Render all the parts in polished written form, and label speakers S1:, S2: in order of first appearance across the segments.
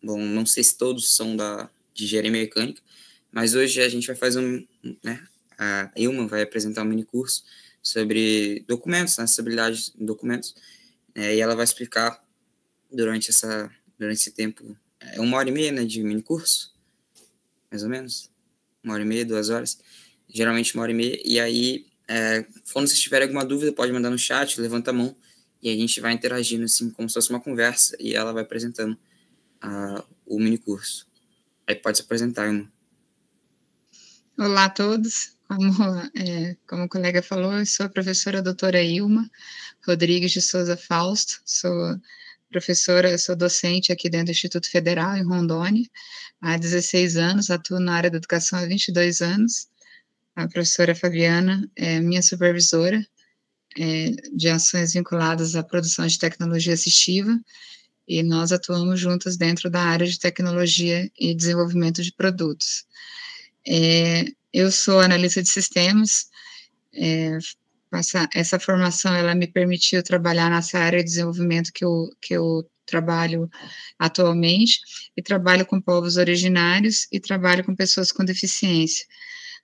S1: bom, não sei se todos são de engenharia mecânica, mas hoje a gente vai fazer né, a Ilma vai apresentar um mini curso sobre documentos, né, acessibilidade em documentos, e ela vai explicar durante esse tempo, 1h30, né, de mini curso, mais ou menos, 1h30, 2 horas, geralmente 1h30, e aí, quando vocês tiverem alguma dúvida, pode mandar no chat, levanta a mão, e a gente vai interagindo, assim, como se fosse uma conversa, e ela vai apresentando o mini curso. Aí pode se apresentar, irmão.
S2: Olá a todos, como o colega falou, eu sou a professora doutora Ilma Rodrigues de Souza Fausto, sou professora, sou docente aqui dentro do Instituto Federal, em Rondônia, há 16 anos, atuo na área da educação há 22 anos, a professora Fabiana é minha supervisora de ações vinculadas à produção de tecnologia assistiva, e nós atuamos juntas dentro da área de tecnologia e desenvolvimento de produtos. Eu sou analista de sistemas, essa formação, ela me permitiu trabalhar nessa área de desenvolvimento que eu trabalho atualmente, e trabalho com povos originários e trabalho com pessoas com deficiência.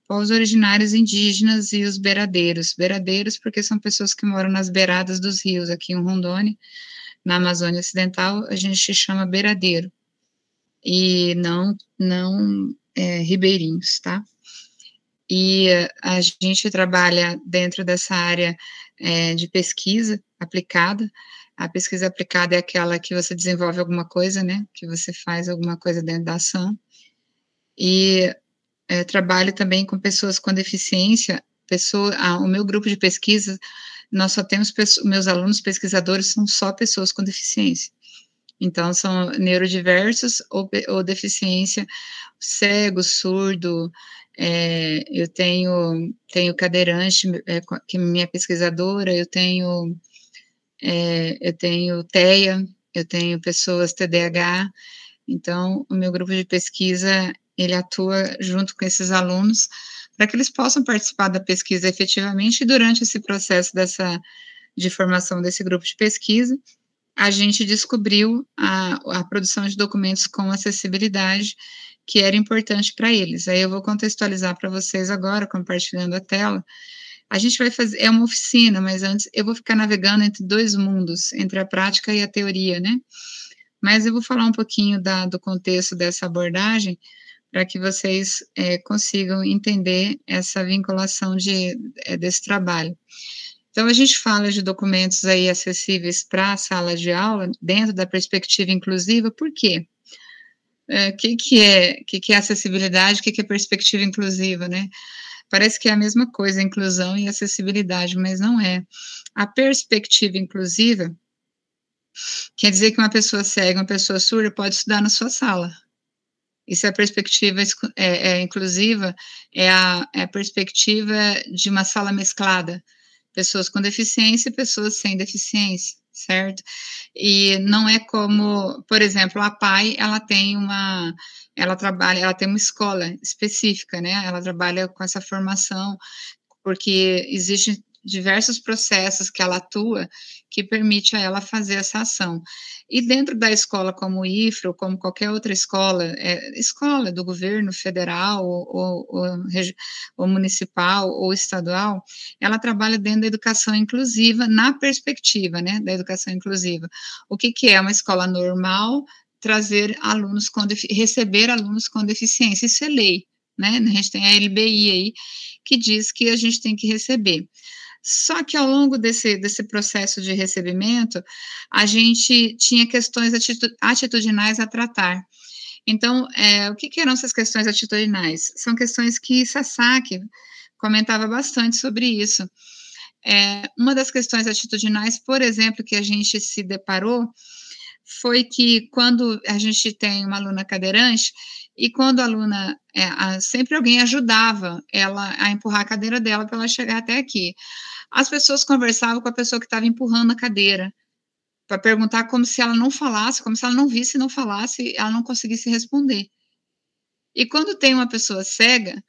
S2: Povos originários indígenas e os beradeiros. Beradeiros porque são pessoas que moram nas beiradas dos rios, aqui em Rondônia, na Amazônia Ocidental, a gente chama beradeiro, e não ribeirinhos, tá? E a gente trabalha dentro dessa área de pesquisa aplicada. A pesquisa aplicada é aquela que você desenvolve alguma coisa, né? Que você faz alguma coisa dentro da ação. E trabalho também com pessoas com deficiência. O meu grupo de pesquisa, nós só temos meus alunos pesquisadores são só pessoas com deficiência. Então, são neurodiversos ou deficiência, cego, surdo, eu tenho cadeirante, que é minha pesquisadora, eu tenho TEA, eu tenho pessoas TDAH, então, o meu grupo de pesquisa, ele atua junto com esses alunos, para que eles possam participar da pesquisa efetivamente, e durante esse processo de formação desse grupo de pesquisa, a gente descobriu a produção de documentos com acessibilidade, que era importante para eles. Aí eu vou contextualizar para vocês agora, compartilhando a tela. A gente vai fazer, é uma oficina, mas antes eu vou ficar navegando entre dois mundos, entre a prática e a teoria, né? Mas eu vou falar um pouquinho do contexto dessa abordagem, para que vocês consigam entender essa vinculação desse trabalho. Então, a gente fala de documentos aí acessíveis para a sala de aula, dentro da perspectiva inclusiva, por quê? Que é acessibilidade, o que é perspectiva inclusiva, né? Parece que é a mesma coisa, inclusão e acessibilidade, mas não é. A perspectiva inclusiva quer dizer que uma pessoa cega, uma pessoa surda pode estudar na sua sala. E se a perspectiva inclusiva, é a perspectiva de uma sala mesclada, pessoas com deficiência e pessoas sem deficiência, certo? E não é como, por exemplo, a PAI, ela tem uma escola específica, né? Ela trabalha com essa formação, porque existem diversos processos que ela atua que permite a ela fazer essa ação. E dentro da escola, como o IFRA, ou como qualquer outra escola, escola do governo federal, ou municipal, ou estadual, ela trabalha dentro da educação inclusiva, na perspectiva, né, da educação inclusiva. O que é uma escola normal? Receber alunos com deficiência, isso é lei, né? A gente tem a LBI aí, que diz que a gente tem que receber. Só que ao longo desse processo de recebimento, a gente tinha questões atitudinais a tratar. Então, o que eram essas questões atitudinais? São questões que Sasaki comentava bastante sobre isso. Uma das questões atitudinais, por exemplo, que a gente se deparou, foi que quando a gente tem uma aluna cadeirante, e quando a aluna, sempre alguém ajudava ela a empurrar a cadeira dela para ela chegar até aqui. As pessoas conversavam com a pessoa que estava empurrando a cadeira, para perguntar como se ela não falasse, como se ela não visse e não falasse, ela não conseguisse responder. E quando tem uma pessoa cega,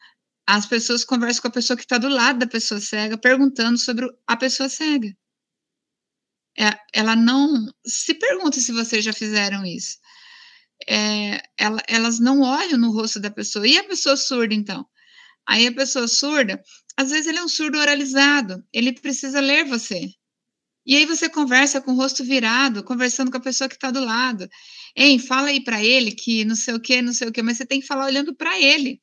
S2: as pessoas conversam com a pessoa que está do lado da pessoa cega, perguntando sobre a pessoa cega. Ela não se pergunta se vocês já fizeram isso. elas não olham no rosto da pessoa. E a pessoa surda, então? Aí a pessoa surda, às vezes ele é um surdo oralizado, ele precisa ler você. E aí você conversa com o rosto virado, conversando com a pessoa que está do lado. Hein, fala aí para ele que não sei o que, não sei o que, mas você tem que falar olhando para ele.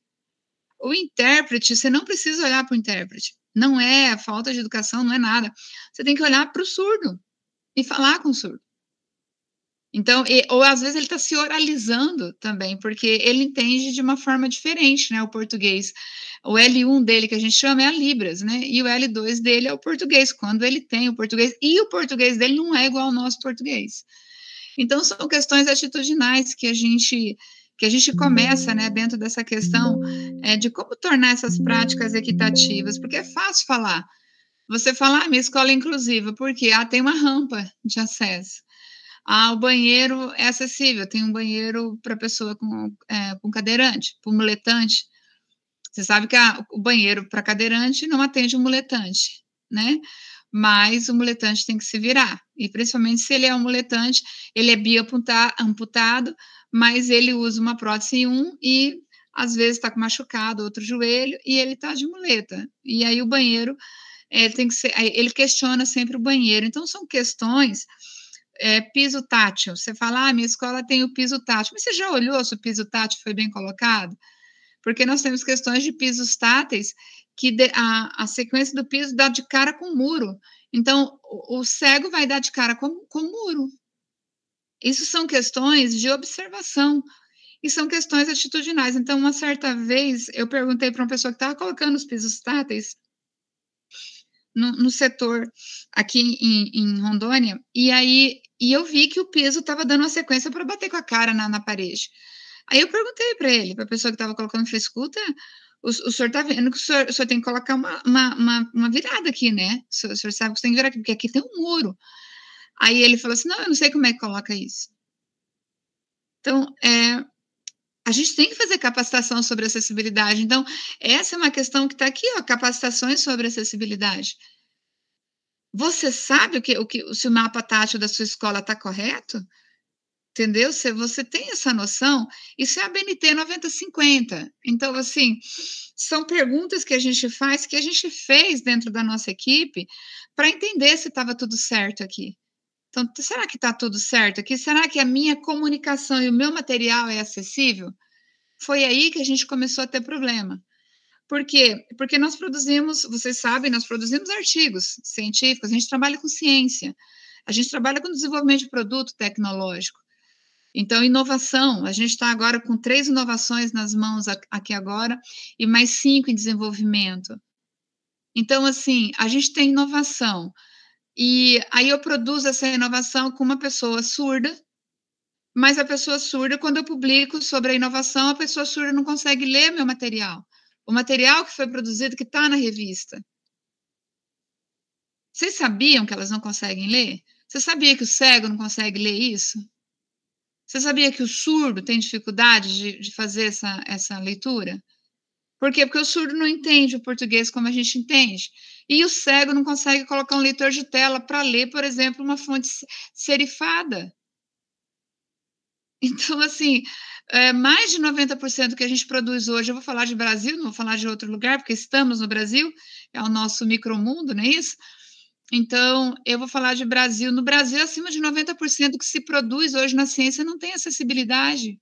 S2: O intérprete, você não precisa olhar para o intérprete. Não é falta de educação, não é nada. Você tem que olhar para o surdo e falar com o surdo. Então, ou às vezes ele está se oralizando também, porque ele entende de uma forma diferente, né, o português. O L1 dele, que a gente chama, é a Libras, né, e o L2 dele é o português, quando ele tem o português, e o português dele não é igual ao nosso português. Então, são questões atitudinais que a gente começa, né, dentro dessa questão de como tornar essas práticas equitativas, porque é fácil falar. Você fala, minha escola é inclusiva, porque tem uma rampa de acesso. O banheiro é acessível, tem um banheiro para pessoa com cadeirante, para muletante. Você sabe que o banheiro para cadeirante não atende o muletante, né? Mas o muletante tem que se virar. E principalmente se ele é um muletante, ele é amputado, mas ele usa uma prótese em um e às vezes está com machucado outro joelho e ele está de muleta. E aí o banheiro tem que ser. Ele questiona sempre o banheiro. Então são questões. Piso tátil. Você fala, minha escola tem o piso tátil. Mas você já olhou se o piso tátil foi bem colocado? Porque nós temos questões de pisos táteis que a sequência do piso dá de cara com o muro. Então, o cego vai dar de cara com o muro. Isso são questões de observação e são questões atitudinais. Então, uma certa vez, eu perguntei para uma pessoa que estava colocando os pisos táteis no setor aqui em Rondônia, e eu vi que o piso estava dando uma sequência para bater com a cara na parede. Aí eu perguntei para ele, para a pessoa que estava colocando, falei, escuta, o senhor está vendo que o senhor tem que colocar uma virada aqui, né? O senhor sabe que você tem que virar aqui, porque aqui tem um muro. Aí ele falou assim, não, eu não sei como é que coloca isso. Então, a gente tem que fazer capacitação sobre acessibilidade. Então, essa é uma questão que está aqui, ó, capacitações sobre acessibilidade. Você sabe se o mapa tátil da sua escola está correto? Entendeu? Se você tem essa noção, isso é a BNT 9050. Então, assim, são perguntas que a gente faz, que a gente fez dentro da nossa equipe, para entender se estava tudo certo aqui. Então, será que está tudo certo aqui? Será que a minha comunicação e o meu material é acessível? Foi aí que a gente começou a ter problema. Por quê? Porque nós produzimos, vocês sabem, nós produzimos artigos científicos, a gente trabalha com ciência, a gente trabalha com desenvolvimento de produto tecnológico. Então, inovação, a gente está agora com 3 inovações nas mãos aqui agora e mais 5 em desenvolvimento. Então, assim, a gente tem inovação. E aí eu produzo essa inovação com uma pessoa surda, mas a pessoa surda, quando eu publico sobre a inovação, a pessoa surda não consegue ler meu material. O material que foi produzido, que está na revista. Vocês sabiam que elas não conseguem ler? Você sabia que o cego não consegue ler isso? Você sabia que o surdo tem dificuldade de fazer essa leitura? Por quê? Porque o surdo não entende o português como a gente entende. E o cego não consegue colocar um leitor de tela para ler, por exemplo, uma fonte serifada. Então, assim, mais de 90% que a gente produz hoje, eu vou falar de Brasil, não vou falar de outro lugar, porque estamos no Brasil, é o nosso micromundo, não é isso? Então, eu vou falar de Brasil. No Brasil, acima de 90% que se produz hoje na ciência não tem acessibilidade.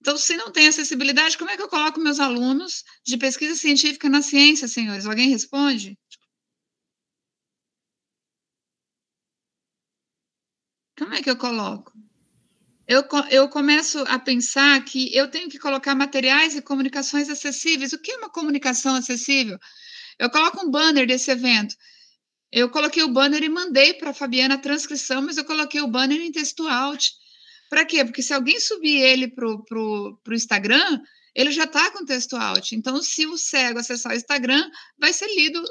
S2: Então, se não tem acessibilidade, como é que eu coloco meus alunos de pesquisa científica na ciência, senhores? Alguém responde? Como é que eu coloco? Eu começo a pensar que eu tenho que colocar materiais e comunicações acessíveis. O que é uma comunicação acessível? Eu coloco um banner desse evento. Eu coloquei o banner e mandei para a Fabiana a transcrição, mas eu coloquei o banner em texto alt. Para quê? Porque se alguém subir ele para o Instagram, ele já está com texto alt. Então, se o cego acessar o Instagram, vai ser lido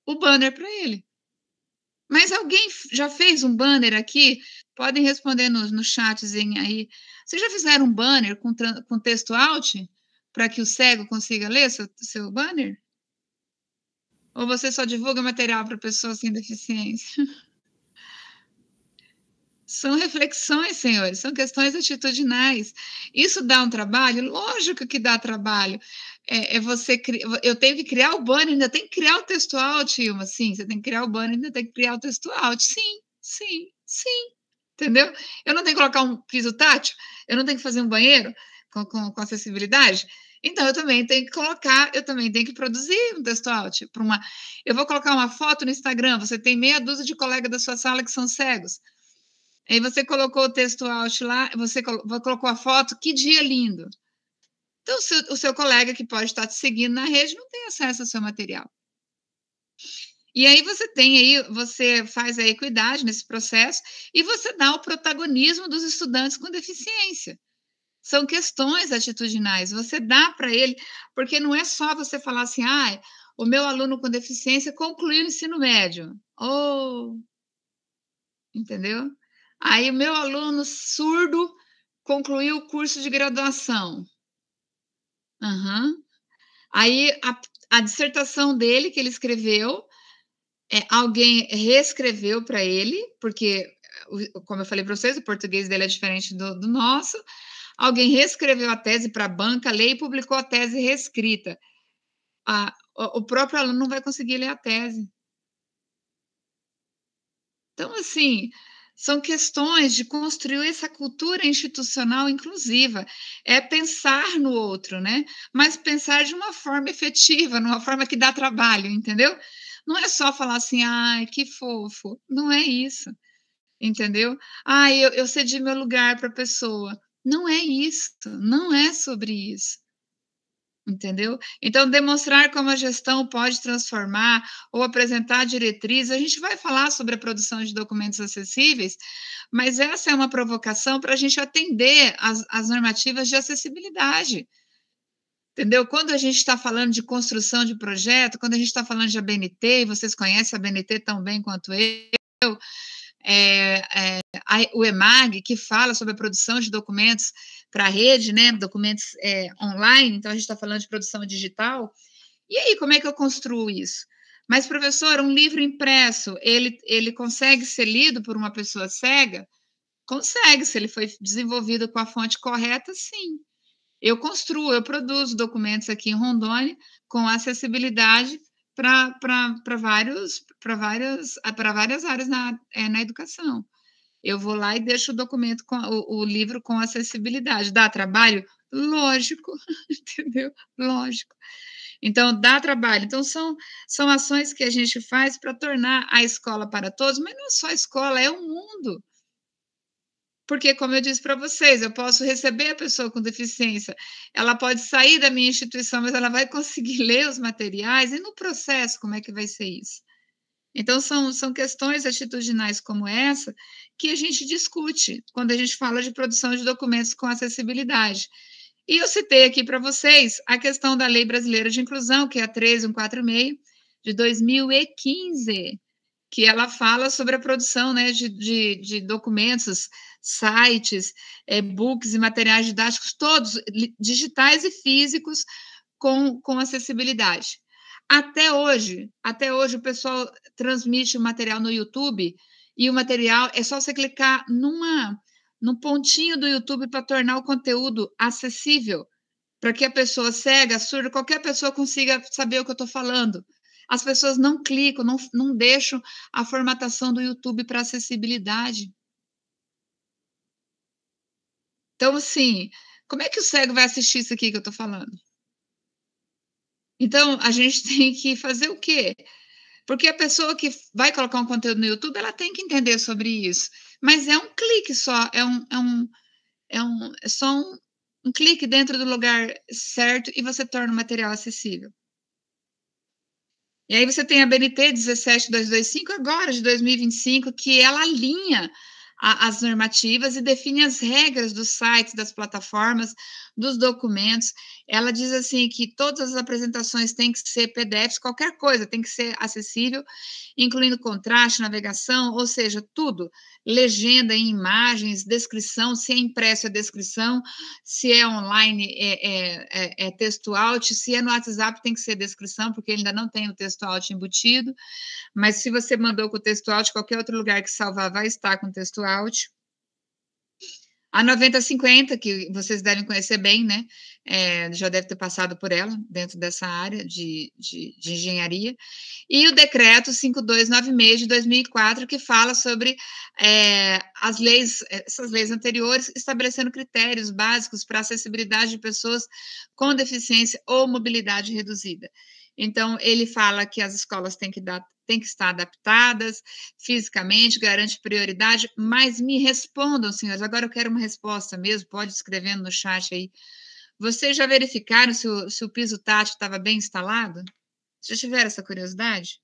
S2: o banner para ele. Mas alguém já fez um banner aqui? Podem responder no chatzinho aí. Vocês já fizeram um banner com texto alt para que o cego consiga ler seu banner? Ou você só divulga material para pessoas sem deficiência? São reflexões, senhores, são questões atitudinais. Isso dá um trabalho? Lógico que dá trabalho. Eu tenho que criar o banner, ainda tem que criar o textual, Tilma. Sim, você tem que criar o banner, ainda tem que criar o textual. Sim, sim, sim. Entendeu? Eu não tenho que colocar um piso tátil, eu não tenho que fazer um banheiro com acessibilidade. Então, eu também tenho que produzir um textual. Tipo, eu vou colocar uma foto no Instagram, você tem meia dúzia de colegas da sua sala que são cegos. Aí você colocou o texto out lá, você colocou a foto, que dia lindo. Então, o seu colega que pode estar te seguindo na rede não tem acesso ao seu material. E aí você faz a equidade nesse processo e você dá o protagonismo dos estudantes com deficiência. São questões atitudinais, você dá para ele, porque não é só você falar assim, o meu aluno com deficiência concluiu o ensino médio. Entendeu? Aí o meu aluno surdo concluiu o curso de graduação. Uhum. Aí a dissertação dele que ele escreveu, alguém reescreveu para ele, porque, como eu falei para vocês, o português dele é diferente do nosso. Alguém reescreveu a tese para a banca, lê e publicou a tese reescrita. O próprio aluno não vai conseguir ler a tese. Então, assim, são questões de construir essa cultura institucional inclusiva, é pensar no outro, né? Mas pensar de uma forma efetiva, numa forma que dá trabalho, entendeu? Não é só falar assim, ai, que fofo. Não é isso, entendeu? Eu cedi meu lugar para a pessoa. Não é isso, não é sobre isso. Entendeu? Então, demonstrar como a gestão pode transformar ou apresentar diretrizes. A gente vai falar sobre a produção de documentos acessíveis, mas essa é uma provocação para a gente atender as normativas de acessibilidade. Entendeu? Quando a gente está falando de construção de projeto, quando a gente está falando de ABNT, e vocês conhecem a ABNT tão bem quanto eu, o EMAG, que fala sobre a produção de documentos para a rede, né, documentos online, então a gente está falando de produção digital. E aí, como é que eu construo isso? Mas, professor, um livro impresso, ele consegue ser lido por uma pessoa cega? Consegue, se ele foi desenvolvido com a fonte correta, sim. Eu produzo documentos aqui em Rondônia com acessibilidade para várias áreas na educação. Eu vou lá e deixo o livro com acessibilidade. Dá trabalho? Lógico, entendeu? Lógico. Então, dá trabalho. Então, são ações que a gente faz para tornar a escola para todos, mas não só a escola, é o mundo. Porque, como eu disse para vocês, eu posso receber a pessoa com deficiência, ela pode sair da minha instituição, mas ela vai conseguir ler os materiais, e no processo, como é que vai ser isso? Então, são questões atitudinais como essa que a gente discute quando a gente fala de produção de documentos com acessibilidade. E eu citei aqui para vocês a questão da Lei Brasileira de Inclusão, que é a 13146, de 2015, que ela fala sobre a produção, né, de documentos, sites, e-books e materiais didáticos, todos digitais e físicos, com acessibilidade. Até hoje, o pessoal transmite o material no YouTube e o material é só você clicar num pontinho do YouTube para tornar o conteúdo acessível, para que a pessoa cega, surda, qualquer pessoa consiga saber o que eu estou falando. As pessoas não clicam, não deixam a formatação do YouTube para acessibilidade. Então, assim, como é que o cego vai assistir isso aqui que eu estou falando? Então, a gente tem que fazer o quê? Porque a pessoa que vai colocar um conteúdo no YouTube, ela tem que entender sobre isso. Mas é um clique só, é só um clique dentro do lugar certo e você torna o material acessível. E aí você tem a BNT 17225, agora de 2025, que ela alinha as normativas e define as regras dos sites, das plataformas, dos documentos. Ela diz assim que todas as apresentações têm que ser PDFs, qualquer coisa tem que ser acessível, incluindo contraste, navegação, ou seja, tudo. Legenda em imagens, descrição, se é impresso é descrição, se é online é texto out, se é no WhatsApp tem que ser descrição, porque ele ainda não tem o texto out embutido, mas se você mandou com o texto out, qualquer outro lugar que salvar vai estar com o texto Walsh. A 9050, que vocês devem conhecer bem, né? Já deve ter passado por ela, dentro dessa área de engenharia. E o decreto 5296 de 2004, que fala sobre as leis, essas leis anteriores, estabelecendo critérios básicos para a acessibilidade de pessoas com deficiência ou mobilidade reduzida. Então, ele fala que as escolas têm que estar adaptadas fisicamente, garante prioridade, mas me respondam, senhores, agora eu quero uma resposta mesmo, pode escrevendo no chat aí. Vocês já verificaram se o piso tátil estava bem instalado? Já tiveram essa curiosidade?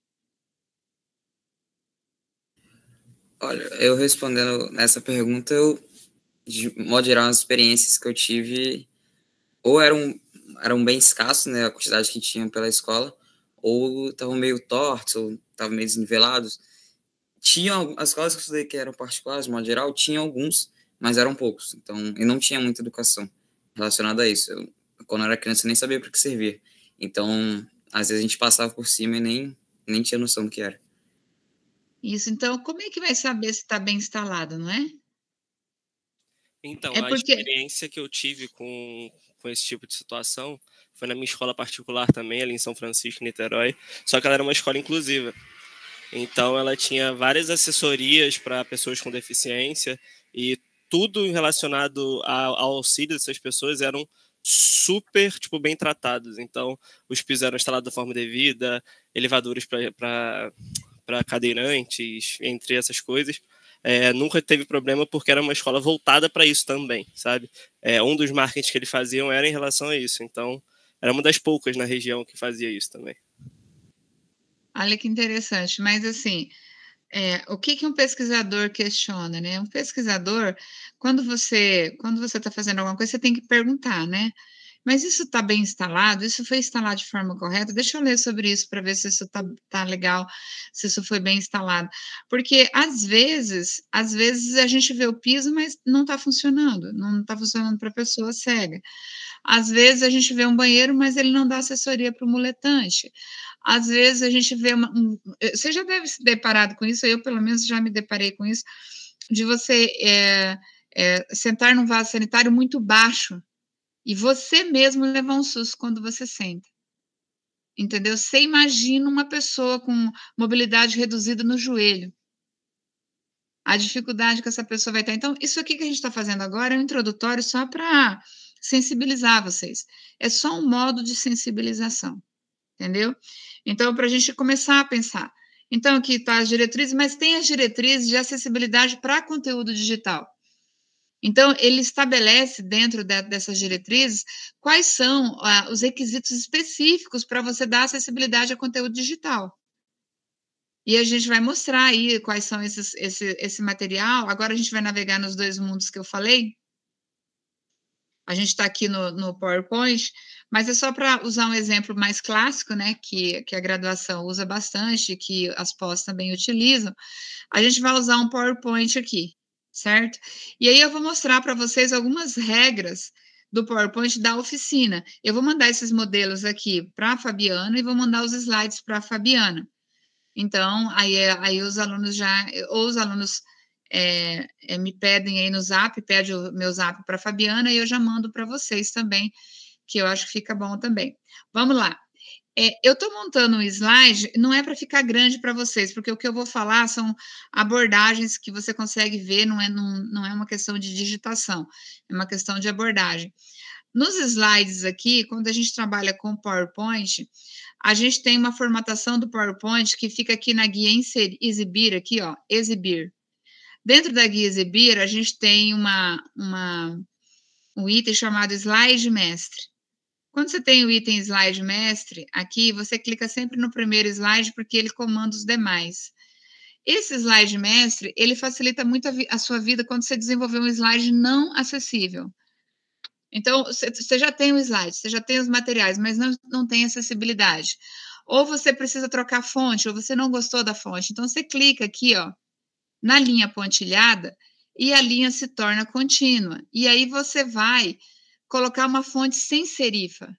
S1: Olha, eu respondendo essa pergunta, de modo geral, as experiências que eu tive ou eram bem escassos, né, a quantidade que tinham pela escola, ou estavam meio tortos, ou estavam meio desnivelados. Tinham as escolas que eu estudei que eram particulares, de modo geral, tinha alguns, mas eram poucos. Então, e não tinha muita educação relacionada a isso. Quando eu era criança, eu nem sabia para que servia. Então, às vezes a gente passava por cima e nem tinha noção do que era.
S2: Isso, então, como é que vai saber se está bem instalado, não é?
S3: Então,
S2: É
S3: a
S2: porque...
S3: experiência que eu tive com esse tipo de situação foi na minha escola particular também, ali em São Francisco, Niterói, só que ela era uma escola inclusiva. Então, ela tinha várias assessorias para pessoas com deficiência e tudo relacionado ao auxílio dessas pessoas eram super, tipo, bem tratados. Então, os pisos eram instalados da forma devida, elevadores para cadeirantes, entre essas coisas. Nunca teve problema porque era uma escola voltada para isso também, sabe? Um dos marketings que eles faziam era em relação a isso. Então, era uma das poucas na região que fazia isso também.
S2: Olha que interessante, mas assim, o que um pesquisador questiona, né? Um pesquisador, quando você está fazendo alguma coisa, você tem que perguntar, né? Mas isso está bem instalado? Isso foi instalado de forma correta? Deixa eu ler sobre isso para ver se isso tá legal, se isso foi bem instalado. Porque às vezes a gente vê o piso, mas não está funcionando para a pessoa cega. Às vezes a gente vê um banheiro, mas ele não dá assessoria para o muletante. Às vezes a gente vê você já deve se deparado com isso, eu pelo menos já me deparei com isso, de você sentar num vaso sanitário muito baixo e você mesmo levar um susto quando você senta. Entendeu? Você imagina uma pessoa com mobilidade reduzida no joelho. A dificuldade que essa pessoa vai ter. Então, isso aqui que a gente está fazendo agora é um introdutório só para sensibilizar vocês. É só um modo de sensibilização, entendeu? Então, para a gente começar a pensar. Então, aqui está as diretrizes, mas tem as diretrizes de acessibilidade para conteúdo digital. Então, ele estabelece dentro dessas diretrizes quais são os requisitos específicos para você dar acessibilidade a conteúdo digital. E a gente vai mostrar aí quais são esse material. Agora a gente vai navegar nos dois mundos que eu falei. A gente está aqui no PowerPoint, mas é só para usar um exemplo mais clássico, né, que a graduação usa bastante, que as pós também utilizam. A gente vai usar um PowerPoint aqui, certo? E aí eu vou mostrar para vocês algumas regras do PowerPoint da oficina. Eu vou mandar esses modelos aqui para a Fabiana e vou mandar os slides para a Fabiana. Então, aí os alunos me pedem aí no Zap, pede o meu Zap para a Fabiana e eu já mando para vocês também, que eu acho que fica bom também. Vamos lá. Eu estou montando um slide, não é para ficar grande para vocês, porque o que eu vou falar são abordagens que você consegue ver, não é uma questão de digitação, é uma questão de abordagem. Nos slides aqui, quando a gente trabalha com PowerPoint, a gente tem uma formatação do PowerPoint que fica aqui na guia exibir, aqui, ó, exibir. Dentro da guia exibir, a gente tem um item chamado slide mestre. Quando você tem o item slide mestre, aqui você clica sempre no primeiro slide porque ele comanda os demais. Esse slide mestre, ele facilita muito a sua vida quando você desenvolver um slide não acessível. Então, você já tem o slide, você já tem os materiais, mas não tem acessibilidade. Ou você precisa trocar fonte, ou você não gostou da fonte. Então, você clica aqui, ó, na linha pontilhada, e a linha se torna contínua. E aí você vai colocar uma fonte sem serifa.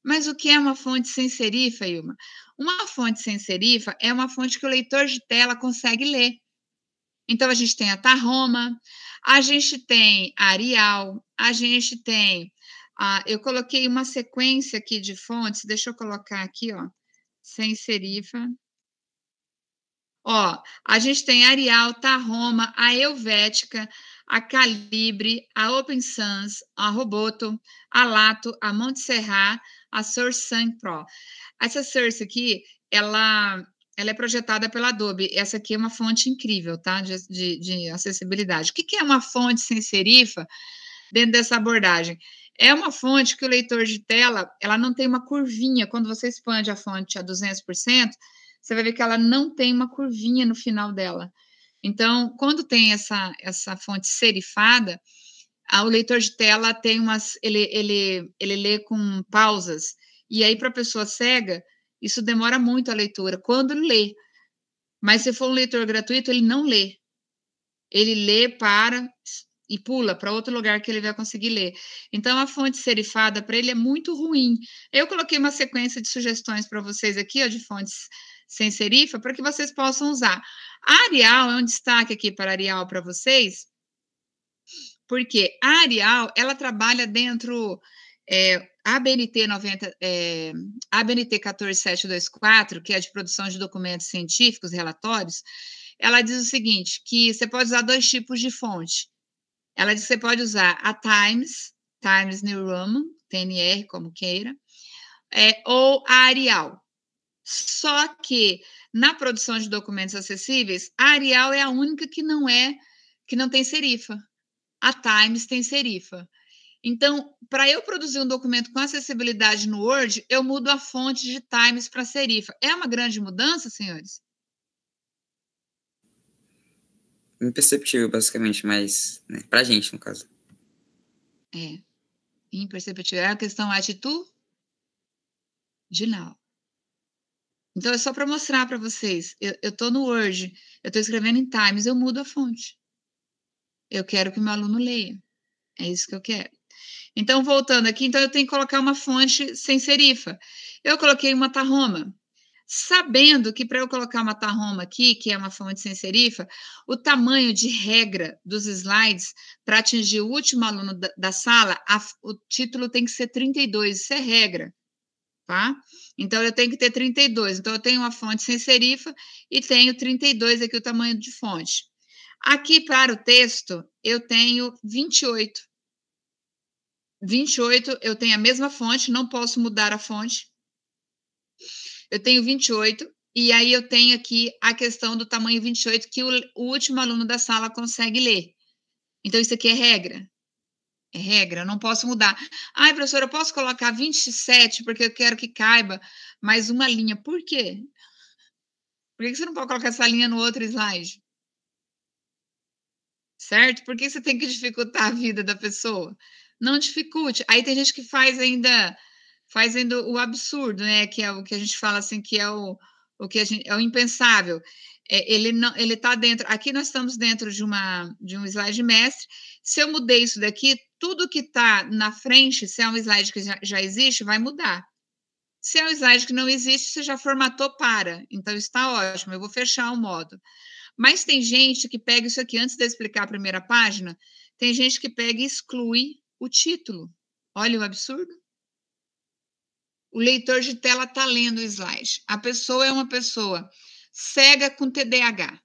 S2: Mas o que é uma fonte sem serifa, Ilma? Uma fonte sem serifa é uma fonte que o leitor de tela consegue ler. Então, a gente tem a Tahoma, a gente tem a Arial, a gente tem... eu coloquei uma sequência aqui de fontes, deixa eu colocar aqui, ó, sem serifa. Ó, a gente tem a Arial, Tahoma, a Helvética, a Calibre, a Open Sans, a Roboto, a Lato, a Montserrat, a Source Sun Pro. Essa Source aqui, ela é projetada pela Adobe. Essa aqui é uma fonte incrível, tá? De acessibilidade. O que é uma fonte sem serifa dentro dessa abordagem? É uma fonte que o leitor de tela, ela não tem uma curvinha. Quando você expande a fonte a 200%, você vai ver que ela não tem uma curvinha no final dela. Então, quando tem essa fonte serifada, o leitor de tela tem ele lê com pausas. E aí, para a pessoa cega, isso demora muito a leitura, quando lê. Mas se for um leitor gratuito, ele não lê. Ele lê, para e pula para outro lugar que ele vai conseguir ler. Então, a fonte serifada, para ele, é muito ruim. Eu coloquei uma sequência de sugestões para vocês aqui, ó, de fontes sem serifa, para que vocês possam usar. A Arial é um destaque aqui para a Arial para vocês, porque a Arial, ela trabalha dentro... ABNT 14724, que é de produção de documentos científicos, relatórios, ela diz o seguinte, que você pode usar 2 tipos de fonte. Ela diz que você pode usar a Times New Roman, TNR, como queira, ou a Arial. Só que, na produção de documentos acessíveis, a Arial é a única que não tem serifa. A Times tem serifa. Então, para eu produzir um documento com acessibilidade no Word, eu mudo a fonte de Times para serifa. É uma grande mudança, senhores?
S1: Imperceptível, basicamente, mas né, para a gente, no caso.
S2: Imperceptível. É a questão atitudinal. Então, é só para mostrar para vocês. Eu estou no Word, eu estou escrevendo em Times, eu mudo a fonte. Eu quero que o meu aluno leia. É isso que eu quero. Então, voltando aqui, então eu tenho que colocar uma fonte sem serifa. Eu coloquei uma Tahoma. Sabendo que para eu colocar uma Tahoma aqui, que é uma fonte sem serifa, o tamanho de regra dos slides para atingir o último aluno da sala, o título tem que ser 32, isso é regra, tá? Então, eu tenho que ter 32. Então, eu tenho uma fonte sem serifa e tenho 32 aqui, o tamanho de fonte. Aqui, para o texto, eu tenho 28. 28, eu tenho a mesma fonte, não posso mudar a fonte. Eu tenho 28, e aí eu tenho aqui a questão do tamanho 28, que o último aluno da sala consegue ler. Então, isso aqui é regra. É regra, eu não posso mudar. Ai, professora, eu posso colocar 27, porque eu quero que caiba mais uma linha. Por quê? Por que você não pode colocar essa linha no outro slide? Certo? Por que você tem que dificultar a vida da pessoa? Não dificulte. Aí tem gente que faz ainda o absurdo, né? Que é o que a gente fala assim, que é o que é o impensável. Ele está dentro. Aqui nós estamos dentro de um slide mestre. Se eu mudei isso daqui, tudo que está na frente, se é um slide que já existe, vai mudar. Se é um slide que não existe, você já formatou para. Então está ótimo. Eu vou fechar o modo. Mas tem gente que pega isso aqui, antes de eu explicar a primeira página, tem gente que pega e exclui o título. Olha o absurdo. O leitor de tela está lendo o slide. A pessoa é uma pessoa cega com TDAH.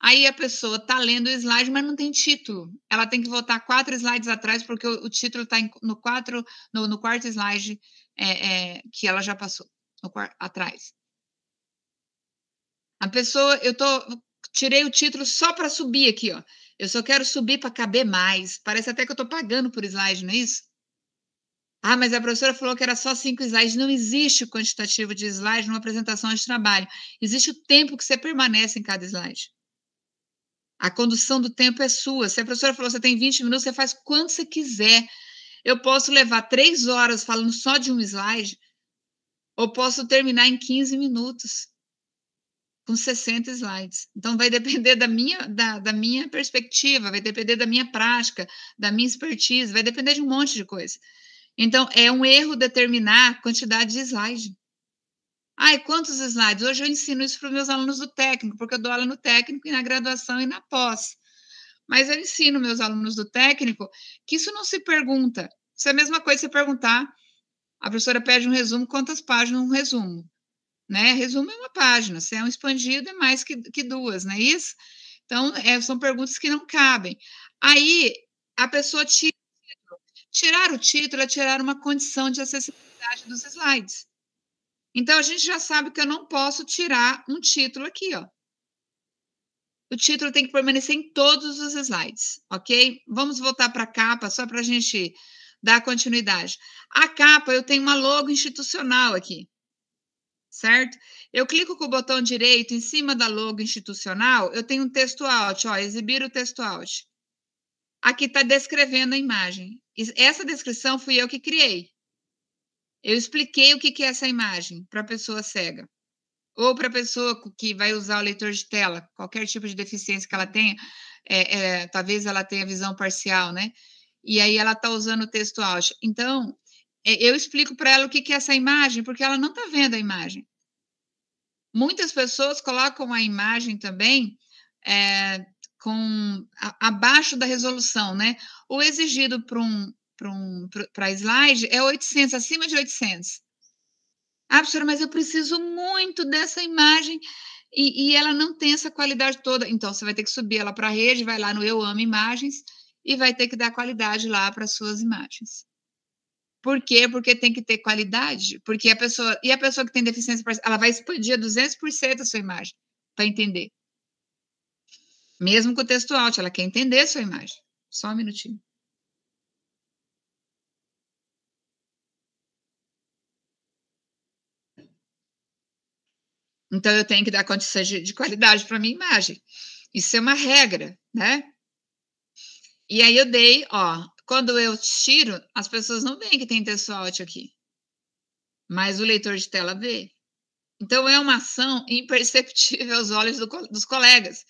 S2: Aí a pessoa está lendo o slide, mas não tem título. Ela tem que voltar 4 slides atrás, porque o título está no quarto slide que ela já passou, atrás. A pessoa, tirei o título só para subir aqui, ó. Eu só quero subir para caber mais. Parece até que eu estou pagando por slide, não é isso? Ah, mas a professora falou que era só 5 slides. Não existe quantitativo de slide numa apresentação de trabalho. Existe o tempo que você permanece em cada slide. A condução do tempo é sua. Se a professora falou que você tem 20 minutos, você faz quanto você quiser. Eu posso levar 3 horas falando só de um slide, ou posso terminar em 15 minutos. Com 60 slides. Então, vai depender da minha perspectiva, vai depender da minha prática, da minha expertise, vai depender de um monte de coisa. Então, é um erro determinar a quantidade de slide. Ai, quantos slides? Hoje eu ensino isso para os meus alunos do técnico, porque eu dou aula no técnico e na graduação e na pós. Mas eu ensino meus alunos do técnico que isso não se pergunta. Isso é a mesma coisa você perguntar, a professora pede um resumo, quantas páginas um resumo? Né? Resumo é uma página, se é um expandido é mais que duas, não é isso? Então, são perguntas que não cabem. Aí, a pessoa tirar o título é tirar uma condição de acessibilidade dos slides. Então, a gente já sabe que eu não posso tirar um título aqui, ó. O título tem que permanecer em todos os slides, ok? Vamos voltar para a capa, só para a gente dar continuidade. A capa, eu tenho uma logo institucional aqui, certo? Eu clico com o botão direito em cima da logo institucional, eu tenho um texto out, ó, exibir o texto out. Aqui está descrevendo a imagem. Essa descrição fui eu que criei. Eu expliquei o que é essa imagem para a pessoa cega. Ou para a pessoa que vai usar o leitor de tela, qualquer tipo de deficiência que ela tenha, talvez ela tenha visão parcial, né? E aí ela está usando o texto out. Então, eu explico para ela o que é essa imagem, porque ela não está vendo a imagem. Muitas pessoas colocam a imagem também abaixo da resolução, né? O exigido para slide é 800, acima de 800. Ah, professora, mas eu preciso muito dessa imagem e ela não tem essa qualidade toda. Então, você vai ter que subir ela para a rede, vai lá no Eu Amo Imagens e vai ter que dar qualidade lá para as suas imagens. Por quê? Porque tem que ter qualidade. Porque a pessoa que tem deficiência parcial, ela vai expandir 200% a sua imagem para entender. Mesmo com o texto out, ela quer entender a sua imagem. Só um minutinho. Então, eu tenho que dar condição de qualidade para a minha imagem. Isso é uma regra, né? E aí eu dei, ó, quando eu tiro, as pessoas não veem que tem texto out aqui. Mas o leitor de tela vê. Então, é uma ação imperceptível aos olhos dos colegas.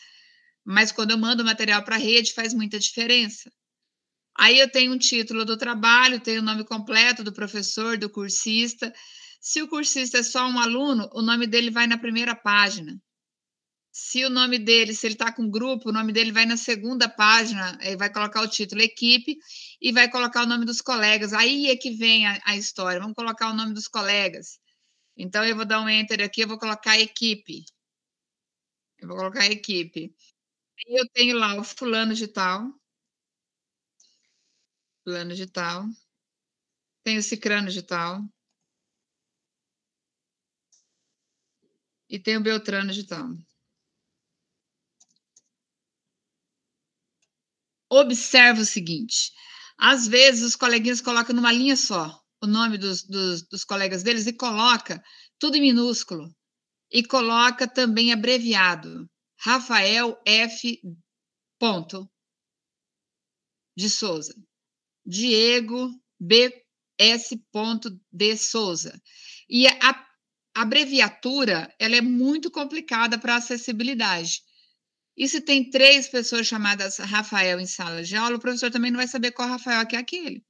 S2: Mas quando eu mando o material para a rede, faz muita diferença. Aí eu tenho um título do trabalho, tenho o nome completo do professor, do cursista. Se o cursista é só um aluno, o nome dele vai na primeira página. Se o nome dele, se ele está com grupo, o nome dele vai na segunda página, vai colocar o título equipe e vai colocar o nome dos colegas. Aí é que vem a história. Vamos colocar o nome dos colegas. Então, eu vou dar um enter aqui, eu vou colocar equipe. Eu vou colocar equipe. Aí eu tenho lá o fulano de tal. Fulano de tal. Tem o cicrano de tal. E tem o beltrano de tal. Observa o seguinte. Às vezes, os coleguinhas colocam numa linha só o nome dos colegas deles e coloca tudo em minúsculo. E coloca também abreviado. Rafael F. Ponto de Souza. Diego B. S. de Souza. E a abreviatura, ela é muito complicada para acessibilidade. E se tem 3 pessoas chamadas Rafael em sala de aula, o professor também não vai saber qual Rafael que é aquele.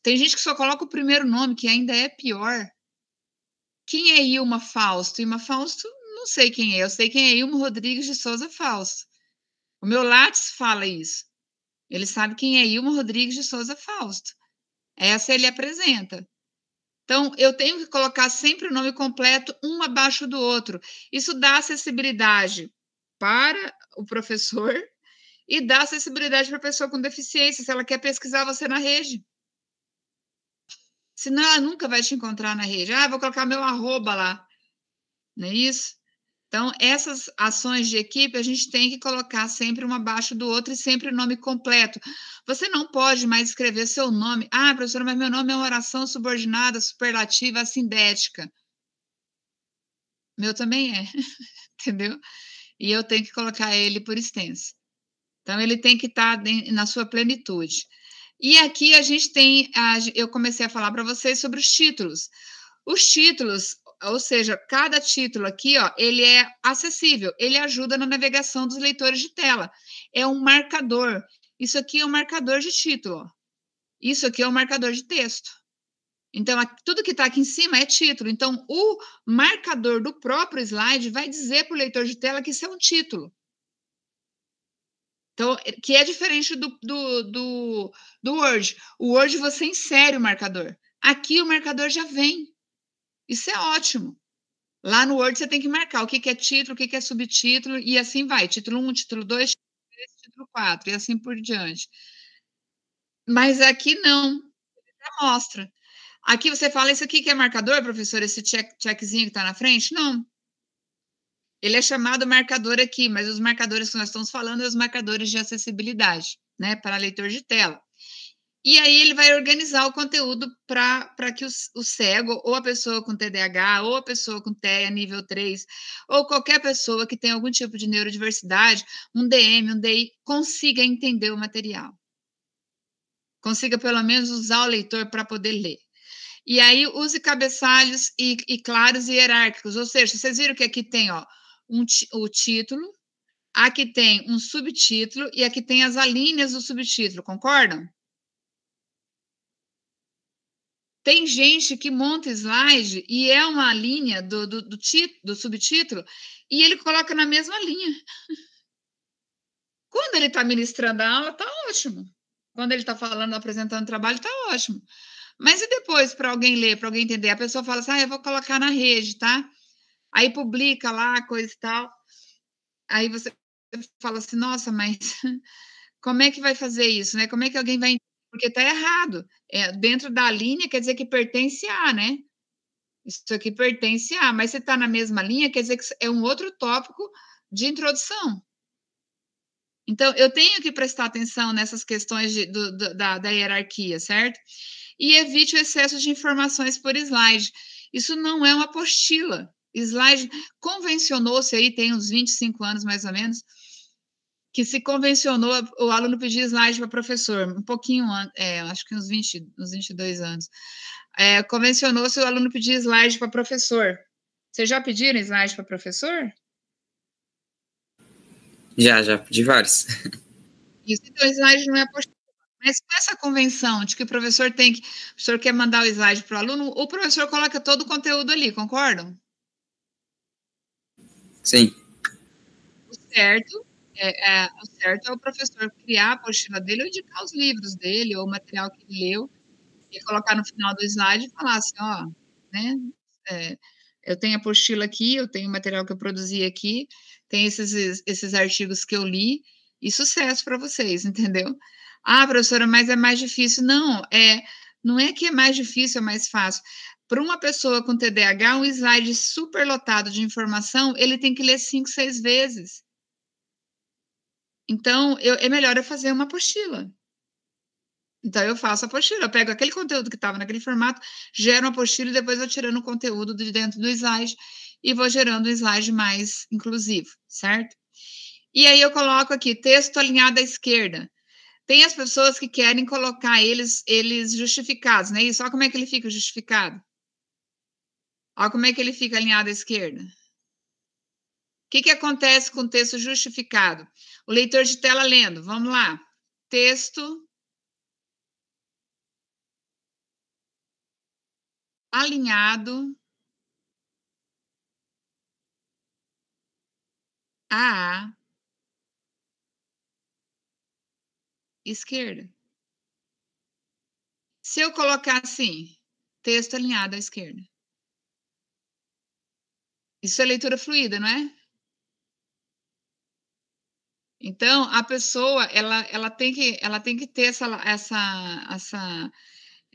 S2: Tem gente que só coloca o primeiro nome, que ainda é pior. Quem é Ilma Fausto? Ilma Fausto, não sei quem é. Eu sei quem é Ilma Rodrigues de Souza Fausto. O meu Lattes fala isso. Ele sabe quem é Ilma Rodrigues de Souza Fausto. Essa ele apresenta. Então, eu tenho que colocar sempre o nome completo, um abaixo do outro. Isso dá acessibilidade para o professor e dá acessibilidade para a pessoa com deficiência, se ela quer pesquisar você na rede. Senão, ela nunca vai te encontrar na rede. Ah, vou colocar meu arroba lá. Não é isso? Então, essas ações de equipe, a gente tem que colocar sempre um abaixo do outro e sempre o nome completo. Você não pode mais escrever seu nome. Ah, professora, mas meu nome é uma oração subordinada, superlativa, assindética. Meu também é, entendeu? E eu tenho que colocar ele por extenso. Então, ele tem que estar na sua plenitude. E aqui a gente tem, eu comecei a falar para vocês sobre os títulos. Os títulos, ou seja, cada título aqui, ó, ele é acessível, ele ajuda na navegação dos leitores de tela. É um marcador. Isso aqui é um marcador de título, ó. Isso aqui é um marcador de texto. Então, tudo que está aqui em cima é título. Então, o marcador do próprio slide vai dizer para o leitor de tela que isso é um título. Então, que é diferente do Word. O Word você insere o marcador. Aqui o marcador já vem. Isso é ótimo. Lá no Word você tem que marcar o que é título, o que é subtítulo, e assim vai. Título 1, título 2, título 3, título 4, e assim por diante. Mas aqui não. Já mostra. Aqui você fala, isso aqui que é marcador, professor? Esse checkzinho que está na frente? Não. Ele é chamado marcador aqui, mas os marcadores que nós estamos falando são os marcadores de acessibilidade, né, para leitor de tela. E aí ele vai organizar o conteúdo para que o cego, ou a pessoa com TDAH, ou a pessoa com TEA nível 3, ou qualquer pessoa que tenha algum tipo de neurodiversidade, um DM, um DI, consiga entender o material. Consiga pelo menos usar o leitor para poder ler. E aí use cabeçalhos e claros e hierárquicos, ou seja, vocês viram que aqui tem ó, o título, aqui tem um subtítulo e aqui tem as alíneas do subtítulo, concordam? Tem gente que monta slide e é uma linha do subtítulo e ele coloca na mesma linha. Quando ele está ministrando a aula, está ótimo. Quando ele está falando, apresentando o trabalho, está ótimo. Mas e depois, para alguém ler, para alguém entender? A pessoa fala assim, eu vou colocar na rede, tá? Aí publica lá, coisa e tal. Aí você fala assim, nossa, mas como é que vai fazer isso, né? Como é que alguém vai entender? Porque está errado. Dentro da linha quer dizer que pertence a, né? Isso aqui pertence a, mas se está na mesma linha, quer dizer que é um outro tópico de introdução. Então, eu tenho que prestar atenção nessas questões da hierarquia, certo? E evite o excesso de informações por slide. Isso não é uma apostila. Slide convencionou-se aí, tem uns 25 anos mais ou menos, que se convencionou o aluno pedir slide para professor, um pouquinho, acho que uns 22 anos. Convencionou-se o aluno pedir slide para professor. Vocês já pediram slide para professor?
S1: Já pedi vários.
S2: Isso, então, slide não é apostila. Mas com essa convenção de que o professor o professor quer mandar o slide para o aluno, o professor coloca todo o conteúdo ali, concordam?
S1: Sim.
S2: O certo é o professor criar a apostila dele ou indicar os livros dele ou o material que ele leu e colocar no final do slide e falar assim, ó, né, eu tenho a apostila aqui, eu tenho o material que eu produzi aqui, tem esses artigos que eu li, e sucesso para vocês, entendeu? Ah, professora, mas é mais difícil. Não é que é mais difícil, é mais fácil. Para uma pessoa com TDAH, um slide super lotado de informação, ele tem que ler 5, 6 vezes. Então, é melhor eu fazer uma apostila. Então, eu faço a apostila, eu pego aquele conteúdo que estava naquele formato, gero uma apostila e depois vou tirando o conteúdo de dentro do slide e vou gerando um slide mais inclusivo, certo? E aí eu coloco aqui, texto alinhado à esquerda. Tem as pessoas que querem colocar eles justificados, né? Isso, olha como é que ele fica justificado. Olha como é que ele fica alinhado à esquerda. O que acontece com o texto justificado? O leitor de tela lendo, vamos lá. Texto alinhado à esquerda. Se eu colocar assim, texto alinhado à esquerda. Isso é leitura fluida, não é? Então, a pessoa, ela tem que ter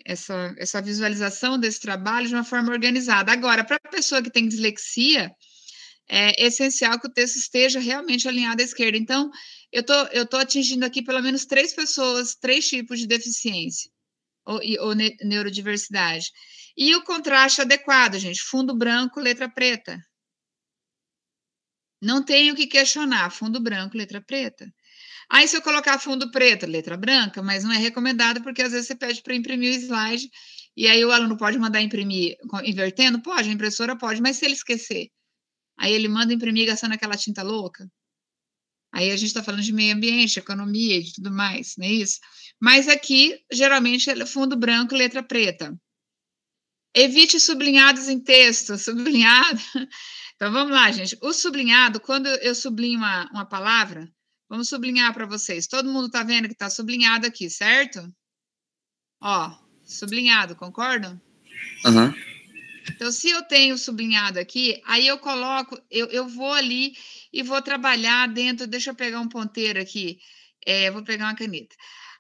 S2: essa visualização desse trabalho de uma forma organizada. Agora, para a pessoa que tem dislexia, é essencial que o texto esteja realmente alinhado à esquerda. Então, eu tô atingindo aqui pelo menos 3 pessoas, 3 tipos de deficiência ou neurodiversidade. E o contraste adequado, gente, fundo branco, letra preta. Não tenho o que questionar, fundo branco, letra preta. Aí, se eu colocar fundo preto, letra branca, mas não é recomendado, porque às vezes você pede para imprimir o slide, e aí o aluno pode mandar imprimir invertendo? Pode, a impressora pode, mas se ele esquecer, aí ele manda imprimir gastando aquela tinta louca. Aí a gente está falando de meio ambiente, economia e tudo mais, não é isso? Mas aqui, geralmente, é fundo branco, letra preta. Evite sublinhados em texto. Sublinhado. Então, vamos lá, gente. O sublinhado, quando eu sublinho uma palavra, vamos sublinhar para vocês. Todo mundo está vendo que está sublinhado aqui, certo? Ó, sublinhado, concordam?
S1: Aham.
S2: Então, se eu tenho sublinhado aqui, aí eu coloco, eu vou ali e vou trabalhar dentro, deixa eu pegar um ponteiro aqui, vou pegar uma caneta.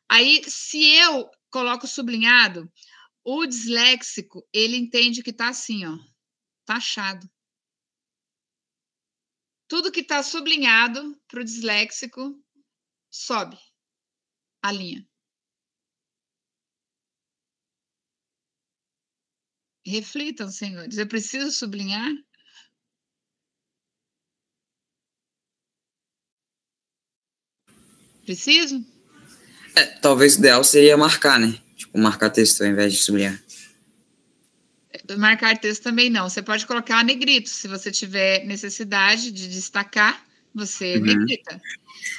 S2: Aí, se eu coloco sublinhado, o disléxico, ele entende que tá assim, ó, taxado. Tudo que tá sublinhado para o disléxico, sobe a linha. Reflitam, senhores, eu preciso sublinhar? Preciso?
S1: Talvez o ideal seria marcar, né? Tipo, marcar texto ao invés de sublinhar.
S2: Marcar texto também não. Você pode colocar negrito. Se você tiver necessidade de destacar, você negrita.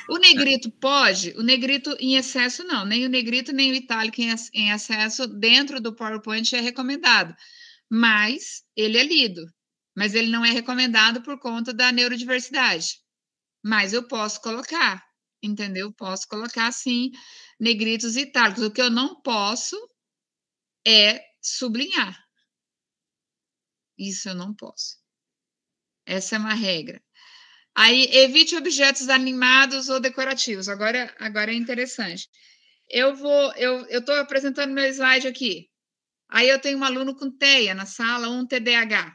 S2: O negrito pode, o negrito em excesso não. Nem o negrito, nem o itálico em excesso dentro do PowerPoint é recomendado. Mas ele é lido. Mas ele não é recomendado por conta da neurodiversidade. Mas eu posso colocar, entendeu? Posso colocar, sim, negritos e itálicos. O que eu não posso é sublinhar. Isso eu não posso. Essa é uma regra. Aí, evite objetos animados ou decorativos. Agora é interessante. Eu estou apresentando meu slide aqui. Aí eu tenho um aluno com TEA na sala, um TDAH.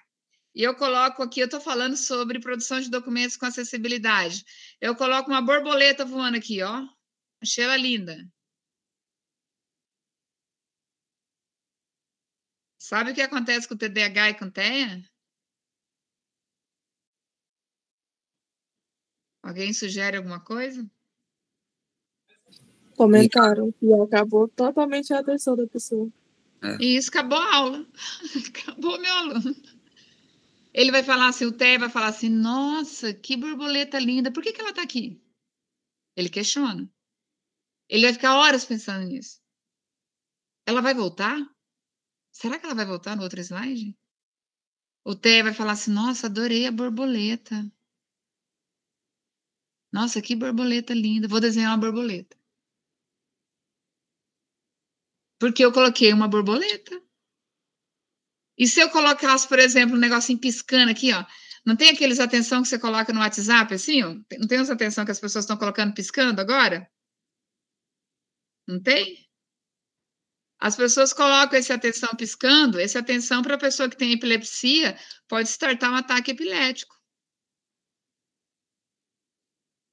S2: E eu coloco aqui, eu estou falando sobre produção de documentos com acessibilidade. Eu coloco uma borboleta voando aqui, ó. Achei ela linda. Sabe o que acontece com o TDAH e com TEA? Alguém sugere alguma coisa?
S4: Comentaram que acabou totalmente a atenção da pessoa.
S2: E isso acabou a aula. Acabou meu aluno. Ele vai falar assim, o TEA vai falar assim, nossa, que borboleta linda, por que ela está aqui? Ele questiona. Ele vai ficar horas pensando nisso. Ela vai voltar? Será que ela vai voltar no outro slide? O TEA vai falar assim, nossa, adorei a borboleta. Nossa, que borboleta linda. Vou desenhar uma borboleta. Porque eu coloquei uma borboleta. E se eu colocasse, por exemplo, um negocinho piscando aqui, ó. Não tem aqueles atenção que você coloca no WhatsApp, assim, ó? Não tem essa atenção que as pessoas estão colocando piscando agora? Não tem? As pessoas colocam esse atenção piscando, esse atenção para a pessoa que tem epilepsia pode startar um ataque epilético.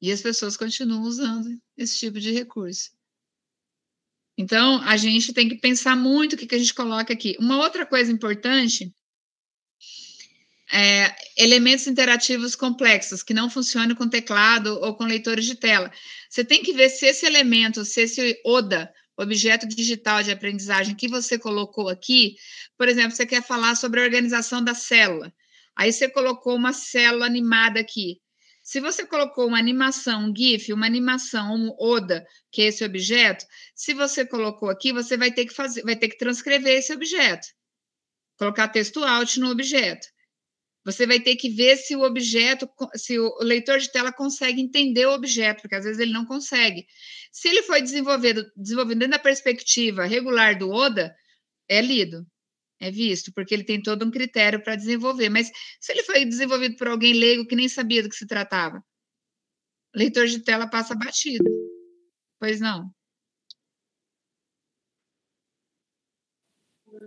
S2: E as pessoas continuam usando esse tipo de recurso. Então, a gente tem que pensar muito o que a gente coloca aqui. Uma outra coisa importante é elementos interativos complexos, que não funcionam com teclado ou com leitores de tela. Você tem que ver se esse elemento, se esse ODA, objeto digital de aprendizagem que você colocou aqui, por exemplo, você quer falar sobre a organização da célula. Aí você colocou uma célula animada aqui. Se você colocou uma animação, um GIF, uma animação, um ODA, que é esse objeto, se você colocou aqui, você vai ter que transcrever esse objeto. Colocar texto alt no objeto. Você vai ter que ver se o objeto, se o leitor de tela consegue entender o objeto, porque às vezes ele não consegue. Se ele foi desenvolvido dentro da perspectiva regular do ODA, é lido, é visto, porque ele tem todo um critério para desenvolver. Mas se ele foi desenvolvido por alguém leigo que nem sabia do que se tratava, o leitor de tela passa batido. Pois não?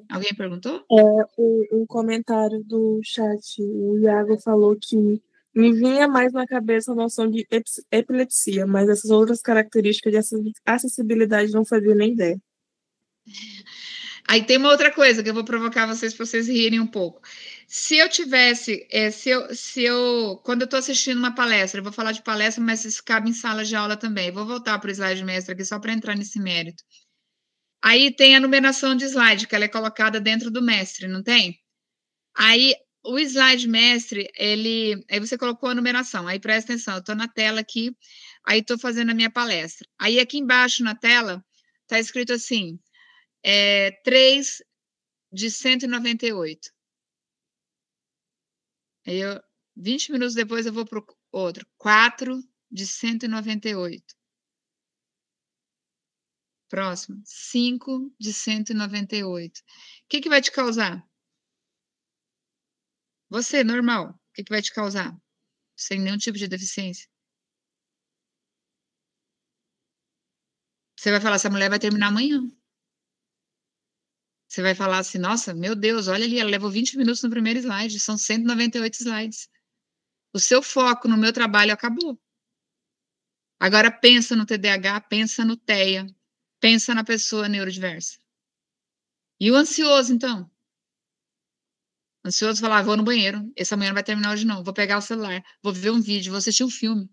S2: Alguém perguntou?
S4: Um comentário do chat, o Iago falou que me vinha mais na cabeça a noção de epilepsia, mas essas outras características de acessibilidade não fazia nem ideia.
S2: Aí tem uma outra coisa que eu vou provocar vocês para vocês rirem um pouco. Se eu tivesse, quando eu estou assistindo uma palestra, eu vou falar de palestra, mas isso cabe em sala de aula também. Vou voltar para o slide mestre aqui só para entrar nesse mérito. Aí tem a numeração de slide, que ela é colocada dentro do mestre, não tem? Aí o slide mestre, aí você colocou a numeração, aí presta atenção, eu estou na tela aqui, aí estou fazendo a minha palestra. Aí aqui embaixo na tela está escrito assim, 3 de 198. Aí 20 minutos depois eu vou para o outro. 4 de 198. Próximo. 5 de 198. O que vai te causar? Você, normal. O que vai te causar? Sem nenhum tipo de deficiência. Você vai falar, essa mulher vai terminar amanhã. Você vai falar assim, nossa, meu Deus, olha ali, ela levou 20 minutos no primeiro slide, são 198 slides. O seu foco no meu trabalho acabou. Agora pensa no TDAH, pensa no TEA, pensa na pessoa neurodiversa. E o ansioso, então? O ansioso falar, vou no banheiro, essa manhã não vai terminar hoje não, vou pegar o celular, vou ver um vídeo, vou assistir um filme.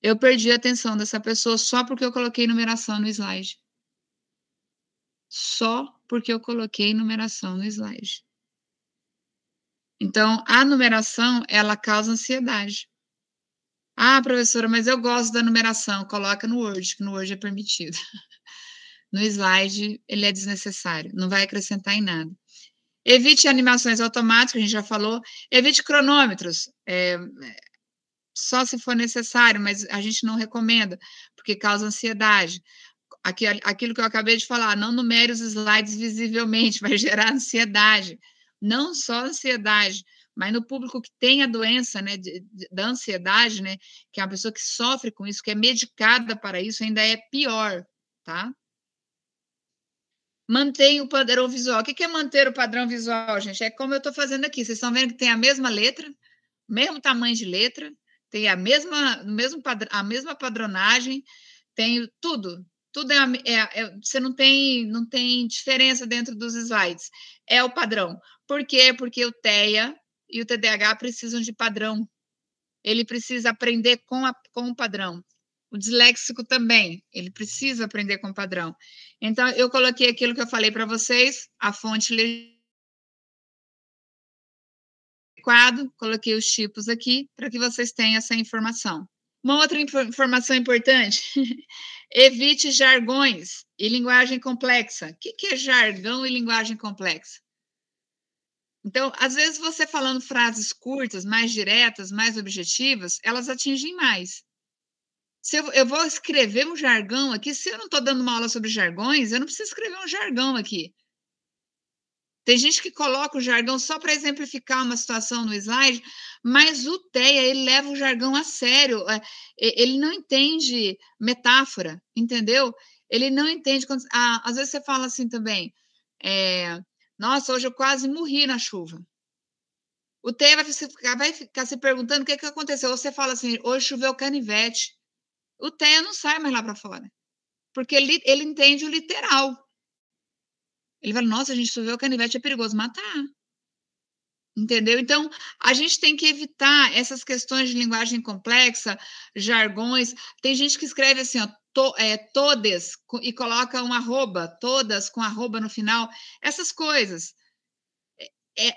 S2: Eu perdi a atenção dessa pessoa só porque eu coloquei numeração no slide. Só porque eu coloquei numeração no slide. Então, a numeração, ela causa ansiedade. Ah, professora, mas eu gosto da numeração. Coloca no Word, que no Word é permitido. No slide, ele é desnecessário. Não vai acrescentar em nada. Evite animações automáticas, a gente já falou. Evite cronômetros. Só se for necessário, mas a gente não recomenda, porque causa ansiedade. Aquilo que eu acabei de falar, não numere os slides visivelmente, vai gerar ansiedade. Não só ansiedade, mas no público que tem a doença, né, da ansiedade, né, que é uma pessoa que sofre com isso, que é medicada para isso, ainda é pior, tá? Mantenha o padrão visual. O que é manter o padrão visual, gente? É como eu estou fazendo aqui. Vocês estão vendo que tem a mesma letra, mesmo tamanho de letra, tem a mesma padronagem, tem tudo. Tudo você não tem diferença dentro dos slides. É o padrão. Por quê? Porque o TEA e o TDAH precisam de padrão. Ele precisa aprender com o padrão. O disléxico também, ele precisa aprender com o padrão. Então, eu coloquei aquilo que eu falei para vocês, a fonte adequado, coloquei os tipos aqui, para que vocês tenham essa informação. Uma outra informação importante, evite jargões e linguagem complexa. O que é jargão e linguagem complexa? Então, às vezes você falando frases curtas, mais diretas, mais objetivas, elas atingem mais. Se eu vou escrever um jargão aqui, se eu não estou dando uma aula sobre jargões, eu não preciso escrever um jargão aqui. Tem gente que coloca o jargão só para exemplificar uma situação no slide, mas o TEA, ele leva o jargão a sério. Ele não entende metáfora, entendeu? Ele não entende. Às vezes você fala assim também, nossa, hoje eu quase morri na chuva. O TEA vai ficar se perguntando o que aconteceu. Ou você fala assim, hoje choveu canivete. O TEA não sai mais lá para fora, porque ele entende o literal. Ele fala, nossa, a gente choveu canivete, é perigoso matar. Entendeu? Então, a gente tem que evitar essas questões de linguagem complexa, jargões. Tem gente que escreve assim, ó, todas, e coloca um arroba, todas com arroba no final. Essas coisas.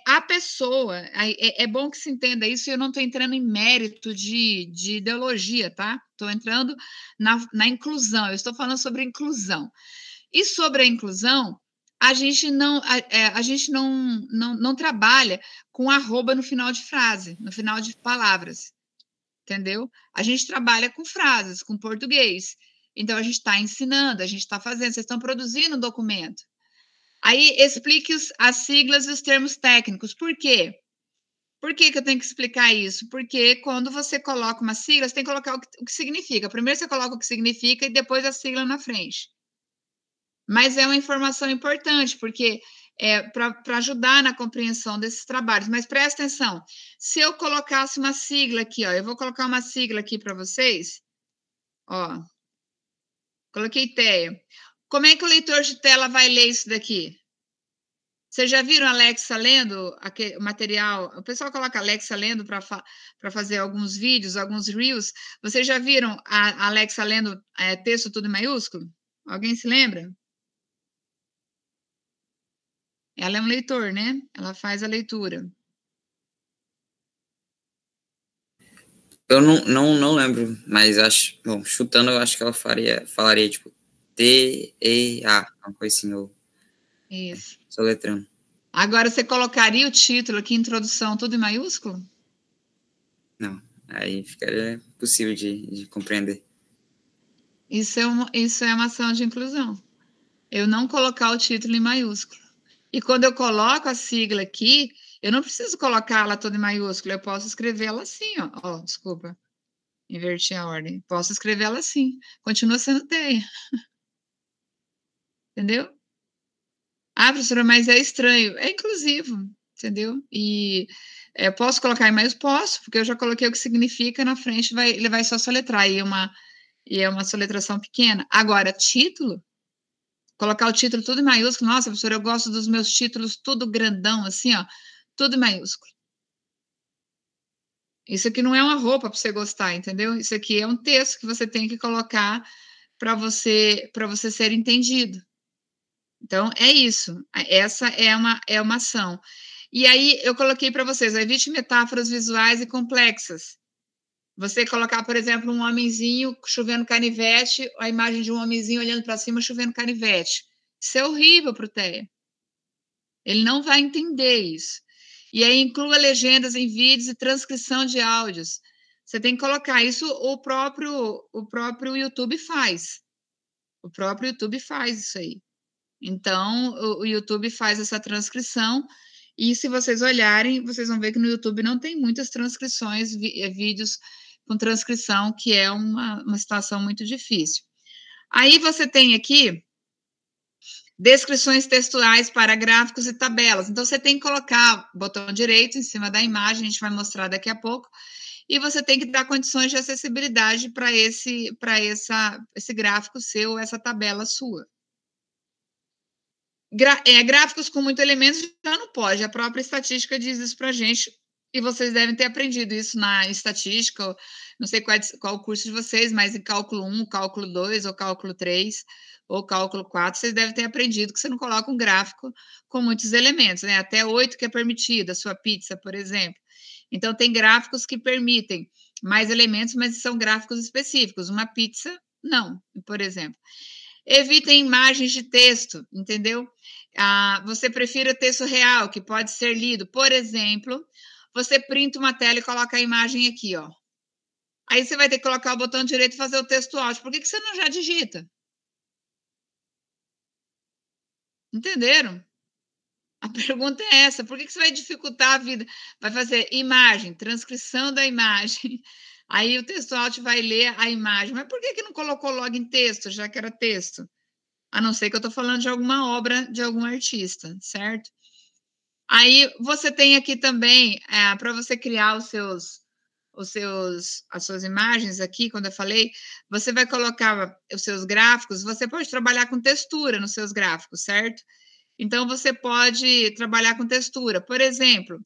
S2: A pessoa, é bom que se entenda isso, e eu não estou entrando em mérito de ideologia, tá? Estou entrando na inclusão, eu estou falando sobre inclusão. E sobre a inclusão, a gente não trabalha com arroba no final de frase, no final de palavras, entendeu? A gente trabalha com frases, com português. Então, a gente está ensinando, a gente está fazendo, vocês estão produzindo um documento. Aí, explique as siglas e os termos técnicos. Por quê? Por que eu tenho que explicar isso? Porque quando você coloca uma sigla, você tem que colocar o que significa. Primeiro você coloca o que significa e depois a sigla na frente. Mas é uma informação importante, porque para ajudar na compreensão desses trabalhos. Mas presta atenção, se eu colocasse uma sigla aqui, ó, eu vou colocar uma sigla aqui para vocês, ó, coloquei TEA. Como é que o leitor de tela vai ler isso daqui? Vocês já viram a Alexa lendo o material? O pessoal coloca a Alexa lendo para fazer alguns vídeos, alguns reels. Vocês já viram a Alexa lendo texto tudo em maiúsculo? Alguém se lembra? Ela é um leitor, né? Ela faz a leitura.
S1: Eu não lembro, mas acho, bom, chutando, eu acho que ela falaria tipo TEA, uma coisa assim, ou
S2: Isso.
S1: Soletrando.
S2: Agora, você colocaria o título aqui, introdução, tudo em maiúsculo?
S1: Não, aí ficaria possível de compreender.
S2: Isso é uma ação de inclusão. Eu não colocar o título em maiúsculo. E quando eu coloco a sigla aqui, eu não preciso colocá-la toda em maiúsculo, eu posso escrevê-la assim, ó. Desculpa, inverti a ordem. Posso escrevê-la assim. Continua sendo TEA. Entendeu? Ah, professora, mas é estranho. É inclusivo, entendeu? E posso colocar em maiúsculo? Posso, porque eu já coloquei o que significa na frente, ele vai só soletrar, e é uma soletração pequena. Agora, título, colocar o título tudo em maiúsculo. Nossa, professora, eu gosto dos meus títulos tudo grandão, assim, ó, tudo em maiúsculo. Isso aqui não é uma roupa para você gostar, entendeu? Isso aqui é um texto que você tem que colocar para você ser entendido. Então, é isso. Essa é uma ação. E aí, eu coloquei para vocês, evite metáforas visuais e complexas. Você colocar, por exemplo, um homenzinho chovendo canivete, a imagem de um homenzinho olhando para cima chovendo canivete. Isso é horrível para o TEA. Ele não vai entender isso. E aí, inclua legendas em vídeos e transcrição de áudios. Você tem que colocar isso, o próprio YouTube faz. O próprio YouTube faz isso aí. Então, o YouTube faz essa transcrição, e se vocês olharem, vocês vão ver que no YouTube não tem muitas transcrições, vídeos com transcrição, que é uma situação muito difícil. Aí você tem aqui descrições textuais para gráficos e tabelas. Então, você tem que colocar o botão direito em cima da imagem, a gente vai mostrar daqui a pouco, e você tem que dar condições de acessibilidade para esse gráfico seu, essa tabela sua. Gráficos com muitos elementos já não pode, a própria estatística diz isso para a gente, e vocês devem ter aprendido isso na estatística, não sei qual o curso de vocês, mas em cálculo 1, cálculo 2, ou cálculo 3, ou cálculo 4, vocês devem ter aprendido que você não coloca um gráfico com muitos elementos, né? Até 8 que é permitido, a sua pizza, por exemplo. Então, tem gráficos que permitem mais elementos, mas são gráficos específicos. Uma pizza, não, por exemplo. Evitem imagens de texto, entendeu? Você prefere o texto real, que pode ser lido. Por exemplo, você printa uma tela e coloca a imagem aqui, ó. Aí você vai ter que colocar o botão direito e fazer o texto áudio. Por que você não já digita? Entenderam? A pergunta é essa. Por que você vai dificultar a vida? Vai fazer imagem, transcrição da imagem. Aí o texto áudio vai ler a imagem. Mas por que não colocou logo em texto, já que era texto? A não ser que eu estou falando de alguma obra de algum artista, certo? Aí você tem aqui também, para você criar as suas imagens aqui, quando eu falei, você vai colocar os seus gráficos, você pode trabalhar com textura nos seus gráficos, certo? Então, você pode trabalhar com textura. Por exemplo,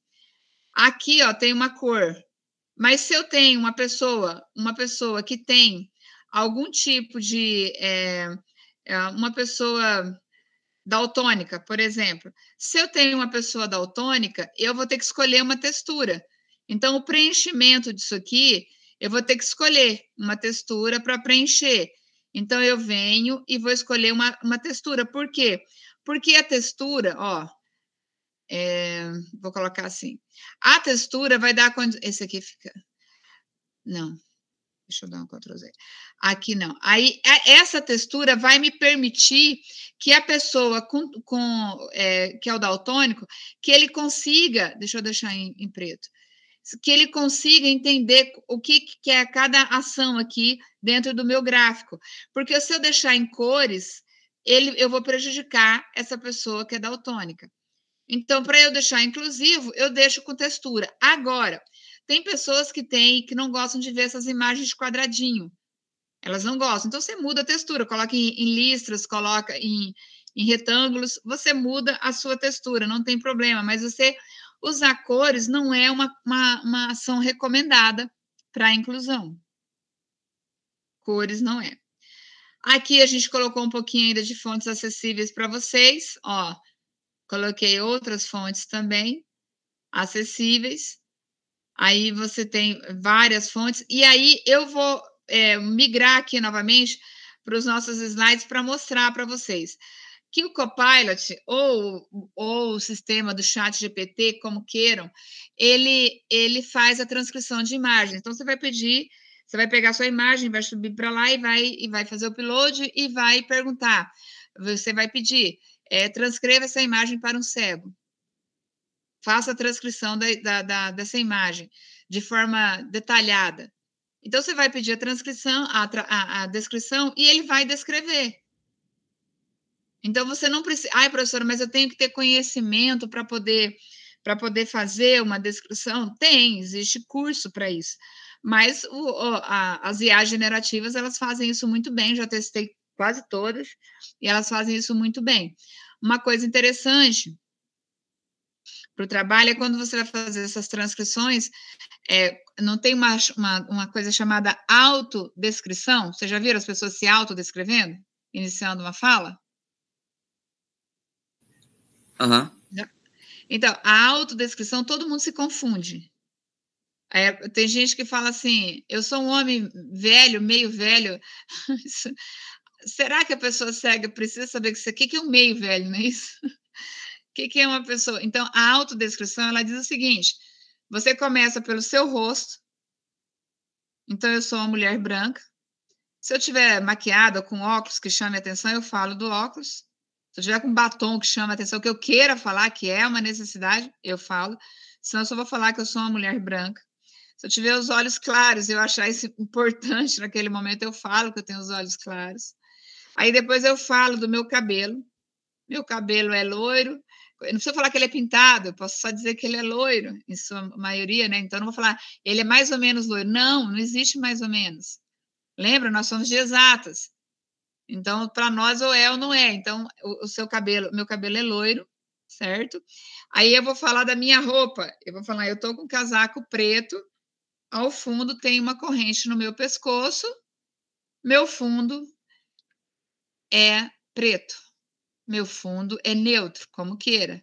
S2: aqui, ó, tem uma cor, mas se eu tenho uma pessoa que tem algum tipo de... uma pessoa daltônica, por exemplo. Se eu tenho uma pessoa daltônica, eu vou ter que escolher uma textura. Então, o preenchimento disso aqui, eu vou ter que escolher uma textura para preencher. Então, eu venho e vou escolher uma textura. Por quê? Porque a textura, ó, vou colocar assim. A textura vai dar... Esse aqui fica... Não. Deixa eu dar um Ctrl Z. Aqui não. Aí, essa textura vai me permitir que a pessoa que é o daltônico, que ele consiga, deixa eu deixar em preto, que ele consiga entender o que é cada ação aqui dentro do meu gráfico. Porque se eu deixar em cores, eu vou prejudicar essa pessoa que é daltônica. Então, para eu deixar inclusivo, eu deixo com textura. Agora, tem pessoas que não gostam de ver essas imagens de quadradinho. Elas não gostam. Então, você muda a textura, coloca em listras, coloca em retângulos, você muda a sua textura, não tem problema. Mas você usar cores não é uma ação recomendada para a inclusão. Cores não é. Aqui a gente colocou um pouquinho ainda de fontes acessíveis para vocês. Ó, coloquei outras fontes também acessíveis. Aí você tem várias fontes. E aí eu vou migrar aqui novamente para os nossos slides para mostrar para vocês. que o Copilot ou o sistema do ChatGPT, como queiram, ele faz a transcrição de imagem. Então, você vai pegar a sua imagem, vai subir para lá e vai fazer o upload e vai perguntar. Você vai pedir, transcreva essa imagem para um cego. Faça a transcrição dessa imagem de forma detalhada. Então, você vai pedir a transcrição, a descrição, e ele vai descrever. Então, você não precisa... Ai, professora, mas eu tenho que ter conhecimento para poder fazer uma descrição? Existe curso para isso. Mas as IA generativas, elas fazem isso muito bem, já testei quase todas, e elas fazem isso muito bem. Uma coisa interessante para o trabalho é quando você vai fazer essas transcrições, não tem uma coisa chamada autodescrição? Você já viram as pessoas se autodescrevendo? Iniciando uma fala?
S1: Uhum.
S2: Então, a autodescrição, todo mundo se confunde. Tem gente que fala assim, eu sou um homem velho, meio velho. Será que a pessoa cega precisa saber o que é um meio velho, não é isso? O que é uma pessoa? Então, a autodescrição, ela diz o seguinte, você começa pelo seu rosto. Então, eu sou uma mulher branca. Se eu tiver maquiada com óculos que chame a atenção, eu falo do óculos. Se eu tiver com batom que chama a atenção, que eu queira falar, que é uma necessidade, eu falo. Senão, eu só vou falar que eu sou uma mulher branca. Se eu tiver os olhos claros e eu achar isso importante naquele momento, eu falo que eu tenho os olhos claros. Aí, depois, eu falo do meu cabelo. Meu cabelo é loiro. Eu não preciso falar que ele é pintado, eu posso só dizer que ele é loiro, em sua maioria, né? Então, eu não vou falar, ele é mais ou menos loiro. Não existe mais ou menos. Lembra? Nós somos de exatas. Então, para nós, ou é ou não é. Então, meu cabelo é loiro, certo? Aí, eu vou falar da minha roupa. Eu vou falar, eu estou com um casaco preto, ao fundo tem uma corrente no meu pescoço, meu fundo é preto. Meu fundo é neutro, como queira.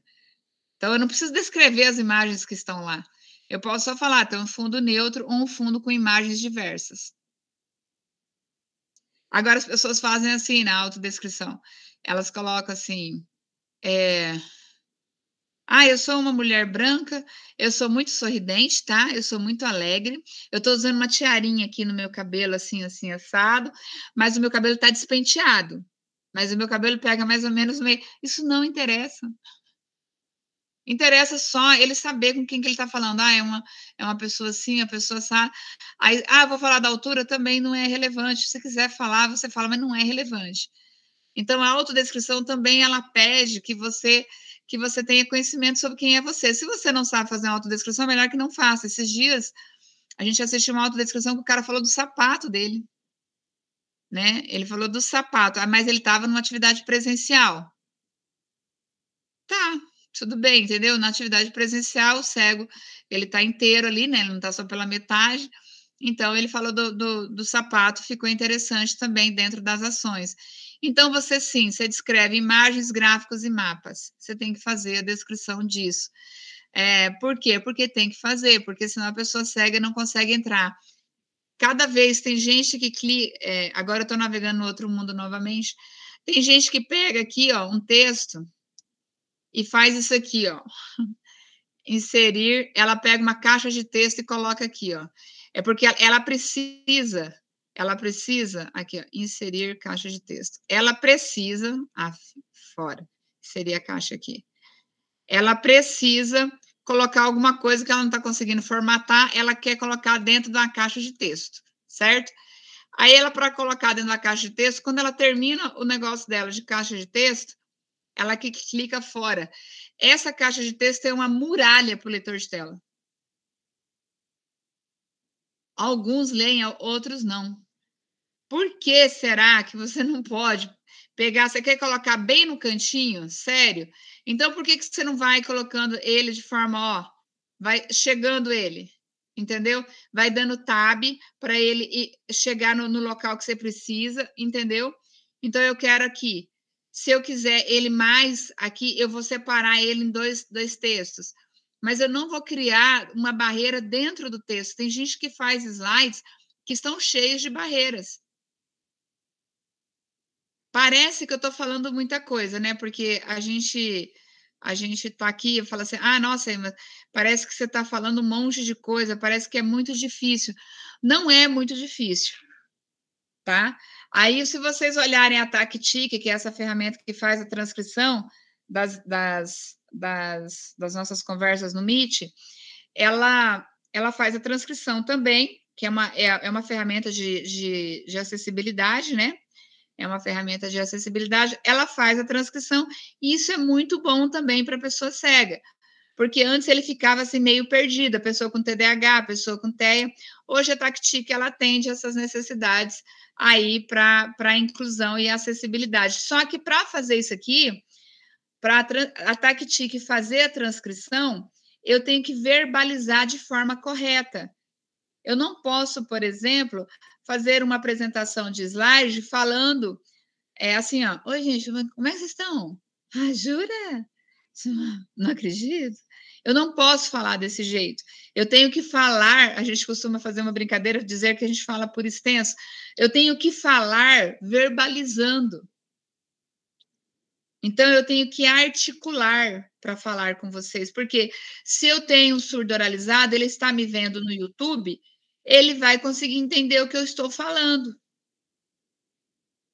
S2: Então, eu não preciso descrever as imagens que estão lá. Eu posso só falar, tem um fundo neutro ou um fundo com imagens diversas. Agora, as pessoas fazem assim na autodescrição. Elas colocam assim, eu sou uma mulher branca, eu sou muito sorridente, tá? Eu sou muito alegre. Eu tô usando uma tiarinha aqui no meu cabelo, assim, assim, assado, mas o meu cabelo tá despenteado. Mas o meu cabelo pega mais ou menos meio... Isso não interessa. Interessa só ele saber com quem que ele está falando. É uma pessoa assim, a pessoa sabe. Aí, vou falar da altura, também não é relevante. Se quiser falar, você fala, mas não é relevante. Então, a autodescrição também, ela pede que você tenha conhecimento sobre quem é você. Se você não sabe fazer uma autodescrição, é melhor que não faça. Esses dias, a gente assistiu uma autodescrição que o cara falou do sapato dele. Né? Ele falou do sapato, mas ele estava numa atividade presencial. Tá, tudo bem, entendeu? Na atividade presencial, o cego, ele está inteiro ali, né? Ele não está só pela metade. Então, ele falou do sapato, ficou interessante também dentro das ações. Então, você descreve imagens, gráficos e mapas. Você tem que fazer a descrição disso. Por quê? Porque tem que fazer, porque senão a pessoa cega não consegue entrar. Cada vez tem gente que clica... agora eu estou navegando no outro mundo novamente. Tem gente que pega aqui, ó, um texto e faz isso aqui, ó. Inserir, ela pega uma caixa de texto e coloca aqui, ó. É porque ela precisa, aqui, ó, inserir caixa de texto. Ela precisa, fora, seria a caixa aqui. Ela precisa colocar alguma coisa que ela não está conseguindo formatar, ela quer colocar dentro da caixa de texto, certo? Aí ela, para colocar dentro da caixa de texto, quando ela termina o negócio dela de caixa de texto, ela clica fora. Essa caixa de texto é uma muralha para o leitor de tela. Alguns leem, outros não. Por que será que você não pode pegar? Você quer colocar bem no cantinho? Sério? Então, por que você não vai colocando ele de forma, vai chegando ele? Entendeu? Vai dando tab para ele chegar no local que você precisa, entendeu? Então, eu quero aqui. Se eu quiser ele mais aqui, eu vou separar ele em dois textos. Mas eu não vou criar uma barreira dentro do texto. Tem gente que faz slides que estão cheios de barreiras. parece que eu estou falando muita coisa, né? Porque a gente está aqui e fala assim, nossa, Emma, parece que você está falando um monte de coisa, parece que é muito difícil. Não é muito difícil, tá? Aí, se vocês olharem a TACTIC, que é essa ferramenta que faz a transcrição das nossas conversas no Meet, ela faz a transcrição também, que é uma ferramenta de acessibilidade, né? É uma ferramenta de acessibilidade, ela faz a transcrição, e isso é muito bom também para a pessoa cega, porque antes ele ficava assim meio perdido, a pessoa com TDAH, a pessoa com TEA. Hoje a TACTIC, ela atende essas necessidades aí para a inclusão e acessibilidade. Só que para fazer isso aqui, para a TACTIC fazer a transcrição, eu tenho que verbalizar de forma correta. Eu não posso, por exemplo, fazer uma apresentação de slide falando assim, ó, oi, gente, como é que vocês estão? Jura? Não acredito. Eu não posso falar desse jeito. Eu tenho que falar, a gente costuma fazer uma brincadeira, dizer que a gente fala por extenso. Eu tenho que falar verbalizando. Então, eu tenho que articular para falar com vocês, porque se eu tenho um surdo oralizado, ele está me vendo no YouTube, ele vai conseguir entender o que eu estou falando.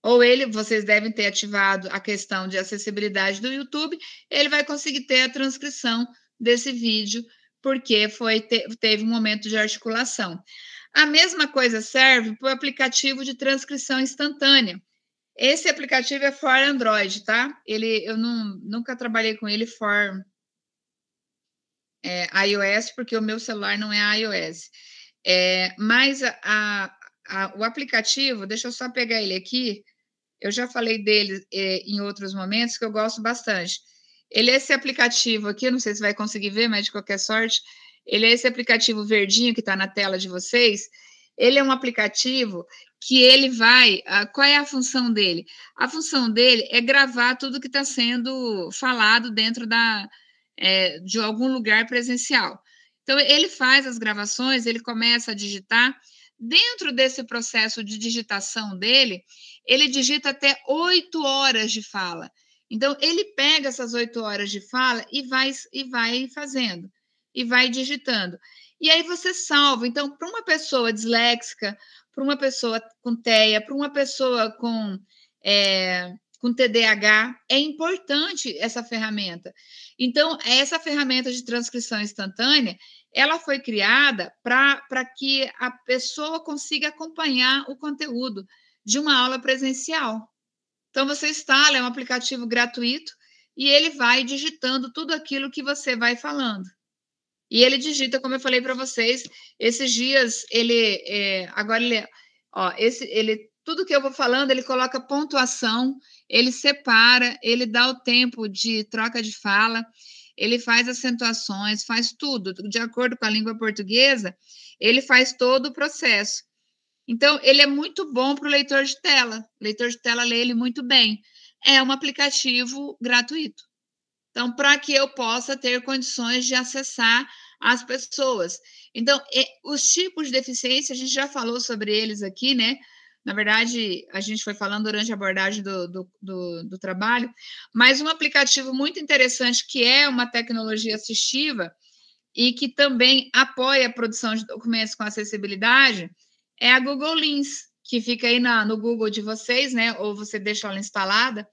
S2: Ou vocês devem ter ativado a questão de acessibilidade do YouTube, ele vai conseguir ter a transcrição desse vídeo, porque teve um momento de articulação. A mesma coisa serve para o aplicativo de transcrição instantânea. Esse aplicativo é for Android, tá? Eu nunca trabalhei com ele for iOS, porque o meu celular não é iOS. Mas o aplicativo, deixa eu só pegar ele aqui, eu já falei dele em outros momentos, que eu gosto bastante. Ele é esse aplicativo aqui, eu não sei se vai conseguir ver, mas de qualquer sorte, ele é esse aplicativo verdinho que está na tela de vocês. Ele é um aplicativo que ele vai... qual é a função dele? A função dele é gravar tudo que está sendo falado dentro de algum lugar presencial. Então, ele faz as gravações, ele começa a digitar. Dentro desse processo de digitação dele, ele digita até 8 horas de fala. Então, ele pega essas 8 horas de fala e vai fazendo, e vai digitando. E aí você salva. Então, para uma pessoa disléxica, para uma pessoa com TEA, para uma pessoa com TDAH, é importante essa ferramenta. Então, essa ferramenta de transcrição instantânea, ela foi criada para que a pessoa consiga acompanhar o conteúdo de uma aula presencial. Então, você instala, é um aplicativo gratuito, e ele vai digitando tudo aquilo que você vai falando. E ele digita, como eu falei para vocês, esses dias, tudo que eu vou falando, ele coloca pontuação, ele separa, ele dá o tempo de troca de fala, ele faz acentuações, faz tudo, de acordo com a língua portuguesa, ele faz todo o processo. Então, ele é muito bom para o leitor de tela. O leitor de tela lê ele muito bem. É um aplicativo gratuito. Então, para que eu possa ter condições de acessar as pessoas. Então, os tipos de deficiência, a gente já falou sobre eles aqui, né? Na verdade, a gente foi falando durante a abordagem do trabalho, mas um aplicativo muito interessante, que é uma tecnologia assistiva e que também apoia a produção de documentos com acessibilidade, é a Google Lens, que fica aí no Google de vocês, né? Ou você deixa ela instalada.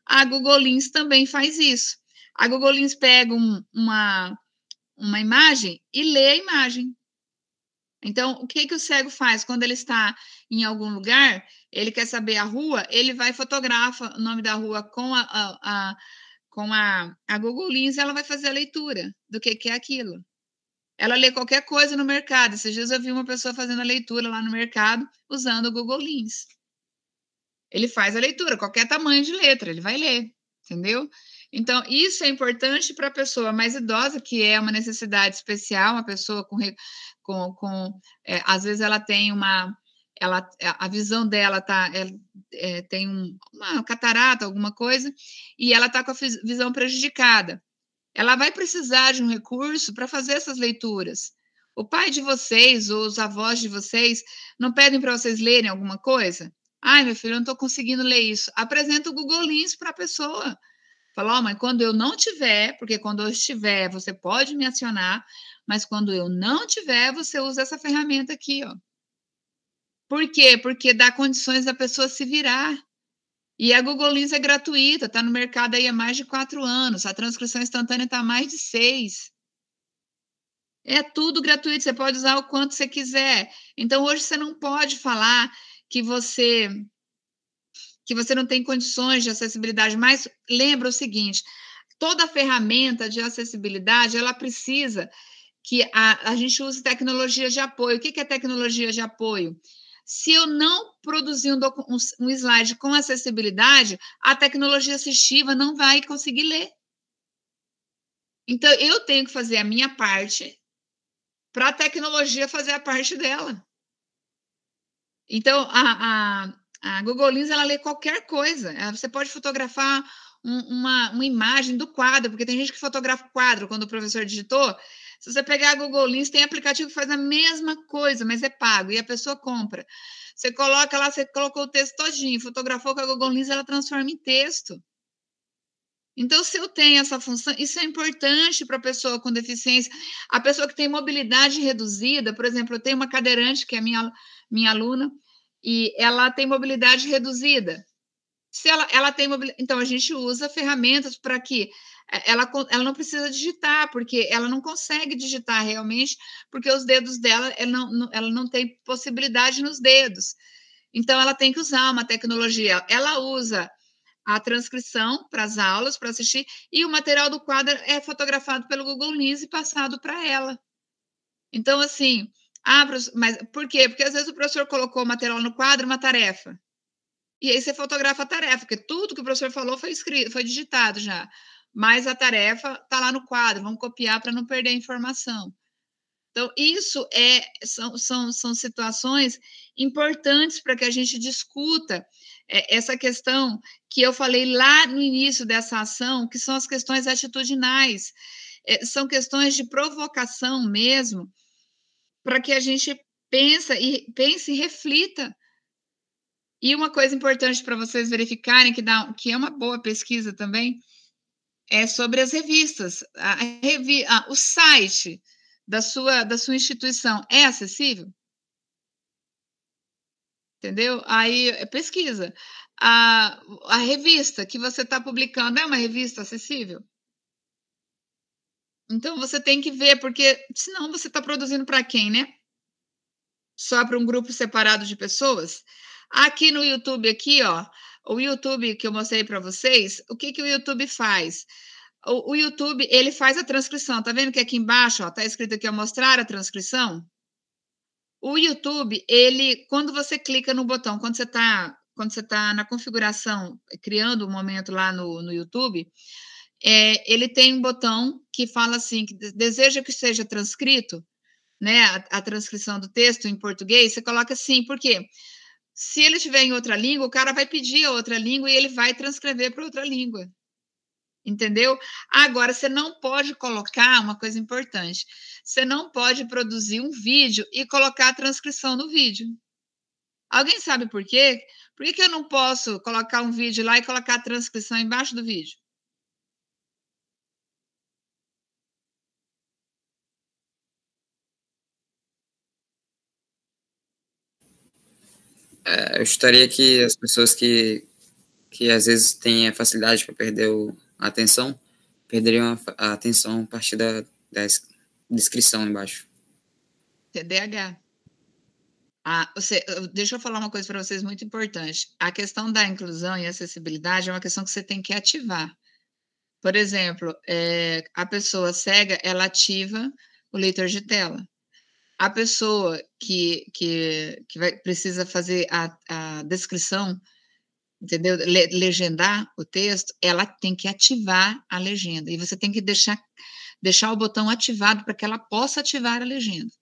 S2: A Google Lens também faz isso. A Google Lens pega uma imagem e lê a imagem. Então, o que o cego faz? Quando ele está em algum lugar, ele quer saber a rua, ele vai fotografa o nome da rua com a Google Lens, ela vai fazer a leitura do que é aquilo. Ela lê qualquer coisa no mercado. Esses dias eu vi uma pessoa fazendo a leitura lá no mercado usando o Google Lens. Ele faz a leitura, qualquer tamanho de letra, ele vai ler, entendeu? Então, isso é importante para a pessoa mais idosa, que é uma necessidade especial, uma pessoa às vezes ela tem a visão dela tem uma catarata, alguma coisa, e ela está com a visão prejudicada. Ela vai precisar de um recurso para fazer essas leituras. O pai de vocês ou os avós de vocês não pedem para vocês lerem alguma coisa? Ai, meu filho, eu não estou conseguindo ler isso. Apresenta o Google Lens para a pessoa. Fala, mas quando eu não tiver, porque quando eu estiver, você pode me acionar, mas quando eu não tiver, você usa essa ferramenta aqui, ó. Por quê? Porque dá condições da pessoa se virar. E a Google Lens é gratuita, está no mercado aí há mais de 4 anos. A transcrição instantânea está há mais de 6. É tudo gratuito, você pode usar o quanto você quiser. Então, hoje você não pode falar que você não tem condições de acessibilidade, mas lembra o seguinte, toda ferramenta de acessibilidade, ela precisa que a gente use tecnologia de apoio. O que é tecnologia de apoio? Se eu não produzir um slide com acessibilidade, a tecnologia assistiva não vai conseguir ler. Então, eu tenho que fazer a minha parte para a tecnologia fazer a parte dela. Então, a Google Lens, ela lê qualquer coisa. Você pode fotografar uma imagem do quadro, porque tem gente que fotografa o quadro quando o professor digitou. Se você pegar a Google Lens, tem aplicativo que faz a mesma coisa, mas é pago, e a pessoa compra. Você coloca lá, você colocou o texto todinho, fotografou com a Google Lens, ela transforma em texto. Então, se eu tenho essa função, isso é importante para a pessoa com deficiência. A pessoa que tem mobilidade reduzida, por exemplo, eu tenho uma cadeirante, que é minha aluna, e ela tem mobilidade reduzida. Se ela tem mobilidade, então a gente usa ferramentas para que ela não precisa digitar, porque ela não consegue digitar realmente, porque os dedos dela, ela não tem possibilidade nos dedos. Então, ela tem que usar uma tecnologia. Ela usa a transcrição para as aulas, para assistir, e o material do quadro é fotografado pelo Google Lens e passado para ela. Então, assim, mas por quê? Porque às vezes o professor colocou o material no quadro, uma tarefa. E aí você fotografa a tarefa, porque tudo que o professor falou foi escrito, foi digitado já. Mas a tarefa está lá no quadro, vamos copiar para não perder a informação. Então, isso são situações importantes para que a gente discuta essa questão que eu falei lá no início dessa ação, que são as questões atitudinais. São questões de provocação mesmo, para que a gente pense e reflita. E uma coisa importante para vocês verificarem, que é uma boa pesquisa também, é sobre as revistas. O site da sua instituição é acessível? Entendeu? Aí, pesquisa. A revista que você está publicando é uma revista acessível? Então, você tem que ver, porque senão você está produzindo para quem, né? Só para um grupo separado de pessoas? Aqui no YouTube, aqui, ó, o YouTube que eu mostrei para vocês, o que o YouTube faz? O YouTube, ele faz a transcrição. Tá vendo que aqui embaixo, ó, tá escrito aqui, ó, mostrar a transcrição? O YouTube, quando você clica no botão, quando você tá na configuração, criando um momento lá no YouTube, ele tem um botão que fala assim, que deseja que seja transcrito, né, a transcrição do texto em português, você coloca assim, por quê? Se ele estiver em outra língua, o cara vai pedir a outra língua e ele vai transcrever para outra língua. Entendeu? Agora, você não pode colocar uma coisa importante. Você não pode produzir um vídeo e colocar a transcrição no vídeo. Alguém sabe por quê? Por que eu não posso colocar um vídeo lá e colocar a transcrição embaixo do vídeo?
S1: Eu estaria que as pessoas que às vezes têm a facilidade para perder a atenção, perderiam a atenção a partir da descrição embaixo.
S2: TDAH. Deixa eu falar uma coisa para vocês muito importante. A questão da inclusão e acessibilidade é uma questão que você tem que ativar. Por exemplo, a pessoa cega, ela ativa o leitor de tela. A pessoa que precisa fazer a descrição, entendeu? Legendar o texto, ela tem que ativar a legenda. E você tem que deixar o botão ativado para que ela possa ativar a legenda.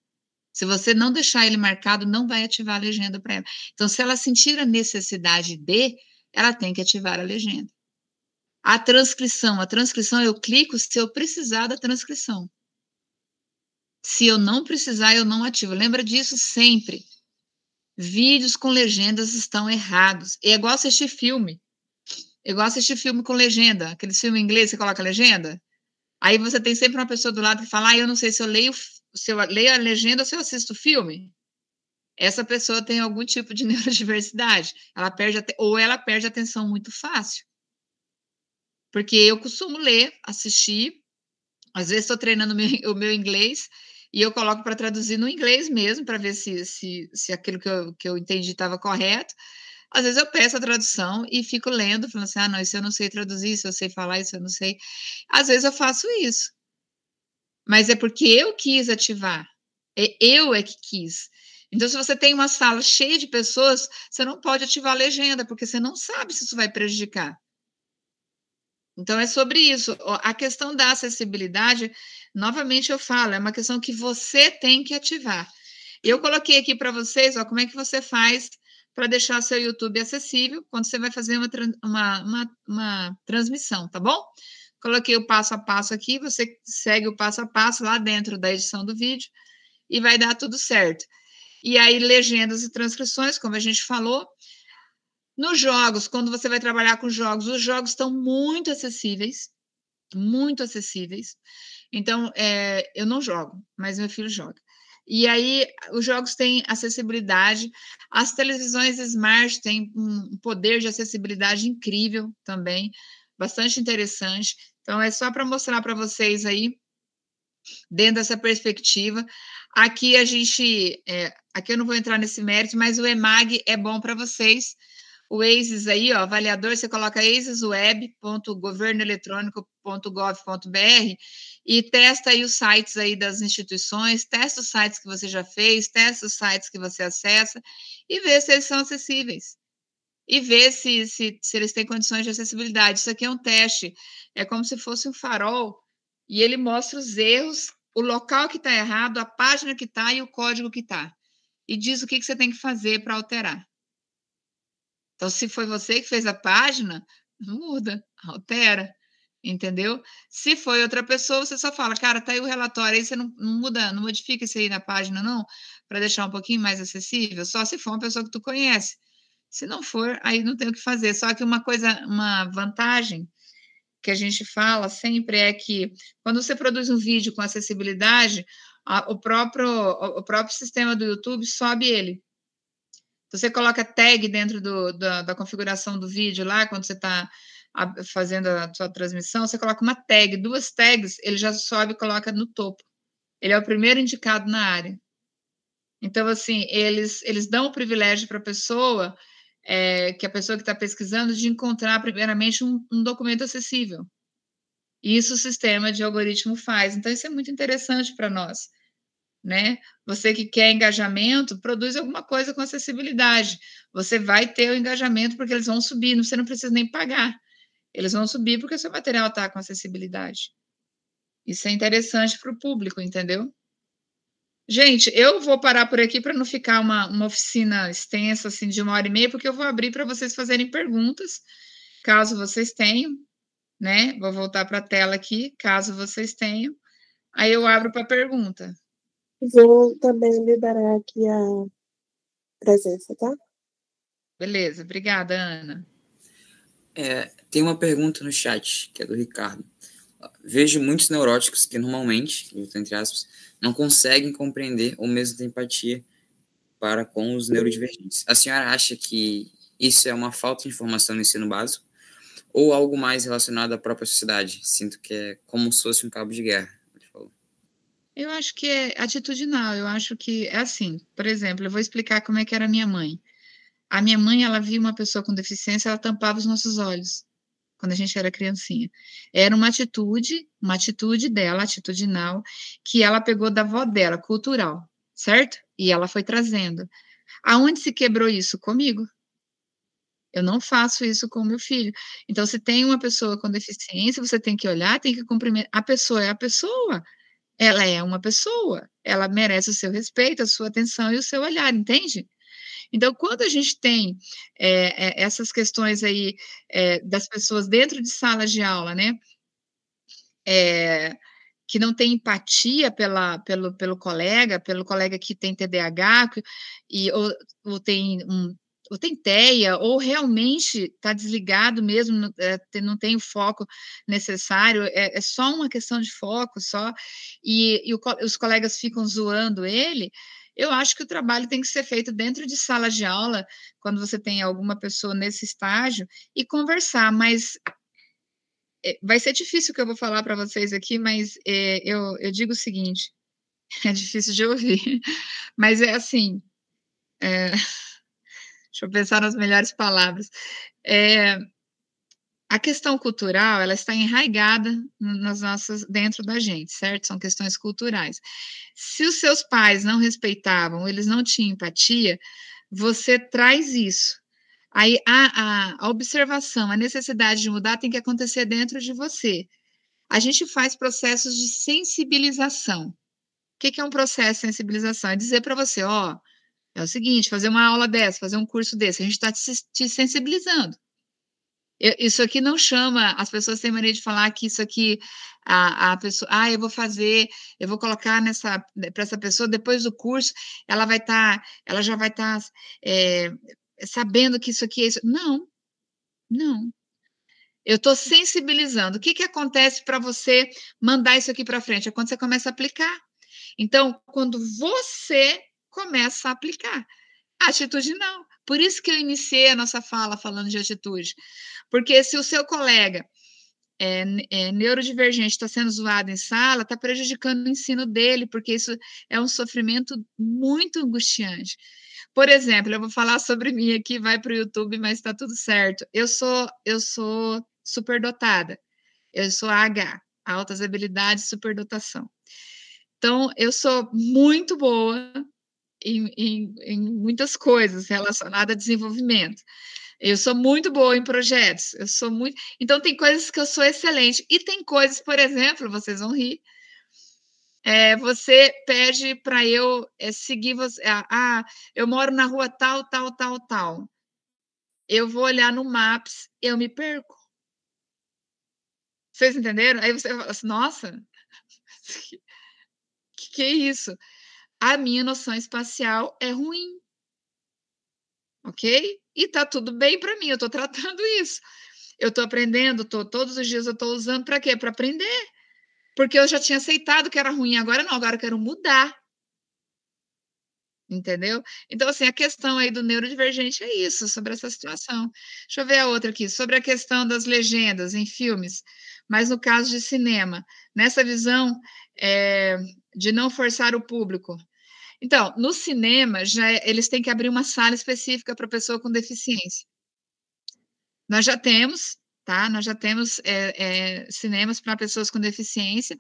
S2: Se você não deixar ele marcado, não vai ativar a legenda para ela. Então, se ela sentir a necessidade ela tem que ativar a legenda. A transcrição eu clico se eu precisar da transcrição. Se eu não precisar, eu não ativo. Lembra disso sempre. Vídeos com legendas estão errados. É igual assistir filme. É igual assistir filme com legenda. Aquele filme em inglês, você coloca legenda. Aí você tem sempre uma pessoa do lado que fala, eu não sei se eu leio a legenda ou se eu assisto o filme. Essa pessoa tem algum tipo de neurodiversidade. Ela perde a atenção muito fácil. Porque eu costumo ler, assistir, às vezes estou treinando o meu inglês e eu coloco para traduzir no inglês mesmo, para ver se aquilo que eu entendi estava correto. Às vezes eu peço a tradução e fico lendo, falando assim, não, isso eu não sei traduzir, isso eu sei falar, isso eu não sei. Às vezes eu faço isso. Mas é porque eu quis ativar. Eu é que quis. Então, se você tem uma sala cheia de pessoas, você não pode ativar a legenda, porque você não sabe se isso vai prejudicar. Então, é sobre isso. A questão da acessibilidade, novamente eu falo, é uma questão que você tem que ativar. Eu coloquei aqui para vocês, como é que você faz para deixar seu YouTube acessível quando você vai fazer uma transmissão, tá bom? Coloquei o passo a passo aqui, você segue o passo a passo lá dentro da edição do vídeo e vai dar tudo certo. E aí, legendas e transcrições, como a gente falou. Nos jogos, quando você vai trabalhar com jogos, os jogos estão muito acessíveis, muito acessíveis. Então, eu não jogo, mas meu filho joga. E aí, os jogos têm acessibilidade. As televisões smart têm um poder de acessibilidade incrível também, bastante interessante. Então, é só para mostrar para vocês aí, dentro dessa perspectiva. Aqui aqui eu não vou entrar nesse mérito, mas o EMAG é bom para vocês. O ACES aí, avaliador, você coloca acesweb.governoeletrônico.gov.br e testa aí os sites aí das instituições, testa os sites que você já fez, testa os sites que você acessa e vê se eles são acessíveis. E vê se eles têm condições de acessibilidade. Isso aqui é um teste. É como se fosse um farol e ele mostra os erros, o local que está errado, a página que está e o código que está. E diz o que você tem que fazer para alterar. Então, se foi você que fez a página, muda, altera, entendeu? Se foi outra pessoa, você só fala, cara, tá aí o relatório, aí você não muda, não modifica isso aí na página, não, para deixar um pouquinho mais acessível, só se for uma pessoa que tu conhece. Se não for, aí não tem o que fazer. Só que uma vantagem que a gente fala sempre é que quando você produz um vídeo com acessibilidade, o próprio sistema do YouTube sobe ele. Você coloca tag dentro da configuração do vídeo lá, quando você está fazendo a sua transmissão, você coloca uma tag, 2 tags, ele já sobe e coloca no topo. Ele é o primeiro indicado na área. Então, assim, eles dão o privilégio para a pessoa, que a pessoa que está pesquisando, de encontrar, primeiramente, um documento acessível. Isso o sistema de algoritmo faz. Então, isso é muito interessante para nós, né? Você que quer engajamento, produz alguma coisa com acessibilidade. Você vai ter o engajamento porque eles vão subir, você não precisa nem pagar. Eles vão subir porque o seu material está com acessibilidade. Isso é interessante para o público, entendeu? Gente, eu vou parar por aqui para não ficar uma oficina extensa, assim, de 1h30, porque eu vou abrir para vocês fazerem perguntas, caso vocês tenham, né? Vou voltar para a tela aqui, caso vocês tenham. Aí eu abro para pergunta.
S4: Vou também liberar aqui a presença, tá?
S2: Beleza, obrigada, Ana.
S1: Tem uma pergunta no chat, que é do Ricardo. Vejo muitos neuróticos que normalmente, entre aspas, não conseguem compreender ou mesmo ter empatia para com os neurodivergentes. A senhora acha que isso é uma falta de informação no ensino básico ou algo mais relacionado à própria sociedade? Sinto que é como se fosse um cabo de guerra.
S2: Eu acho que é atitudinal, eu acho que é assim, por exemplo, eu vou explicar como é que era a minha mãe. A minha mãe, ela via uma pessoa com deficiência, ela tampava os nossos olhos, quando a gente era criancinha. Era uma atitude dela, atitudinal, que ela pegou da avó dela, cultural, certo? E ela foi trazendo. Aonde se quebrou isso? Comigo. Eu não faço isso com o meu filho. Então, se tem uma pessoa com deficiência, você tem que olhar, tem que cumprimentar. A pessoa é a pessoa. Ela é uma pessoa, ela merece o seu respeito, a sua atenção e o seu olhar, entende? Então, quando a gente tem essas questões aí das pessoas dentro de salas de aula, né? que não tem empatia pelo colega que tem TDAH, ou tem TEA, ou realmente está desligado mesmo, não tem o foco necessário, é só uma questão de foco, só, os colegas ficam zoando ele. Eu acho que o trabalho tem que ser feito dentro de sala de aula, quando você tem alguma pessoa nesse estágio, e conversar, mas vai ser difícil o que eu vou falar para vocês aqui, mas eu digo o seguinte, é difícil de ouvir, mas é assim, deixa eu pensar nas melhores palavras. A questão cultural, ela está enraizada dentro da gente, certo? São questões culturais. Se os seus pais não respeitavam, eles não tinham empatia, você traz isso. Aí a observação, a necessidade de mudar tem que acontecer dentro de você. A gente faz processos de sensibilização. O que é um processo de sensibilização? É dizer para você, é o seguinte, fazer uma aula dessa, fazer um curso desse, a gente está te sensibilizando. Isso aqui não chama, as pessoas têm mania de falar que isso aqui, a pessoa, eu vou colocar para essa pessoa, depois do curso, ela já vai estar sabendo que isso aqui é isso. Não. Eu estou sensibilizando. O que acontece para você mandar isso aqui para frente? É quando você começa a aplicar. Então, quando você começa a aplicar. A atitude não. Por isso que eu iniciei a nossa fala falando de atitude. Porque se o seu colega neurodivergente está sendo zoado em sala, está prejudicando o ensino dele, porque isso é um sofrimento muito angustiante. Por exemplo, eu vou falar sobre mim aqui, vai para o YouTube, mas está tudo certo. Eu sou superdotada. Eu sou AH, altas habilidades, superdotação. Então, eu sou muito boa em muitas coisas relacionadas a desenvolvimento. Eu sou muito boa em projetos, Então, tem coisas que eu sou excelente. E tem coisas, por exemplo, vocês vão rir, você pede para eu seguir você. Eu moro na rua tal. Eu vou olhar no Maps, eu me perco. Vocês entenderam? Aí você fala assim, nossa, que é isso? A minha noção espacial é ruim. Ok? E tá tudo bem para mim, eu estou tratando isso. Eu estou aprendendo, todos os dias eu estou usando para quê? Para aprender. Porque eu já tinha aceitado que era ruim, agora não, agora eu quero mudar. Entendeu? Então, assim, a questão aí do neurodivergente é isso, sobre essa situação. Deixa eu ver a outra aqui, sobre a questão das legendas em filmes, mas no caso de cinema, nessa visão de não forçar o público. Então, no cinema, eles têm que abrir uma sala específica para pessoa com deficiência. Nós já temos, tá? Nós já temos cinemas para pessoas com deficiência,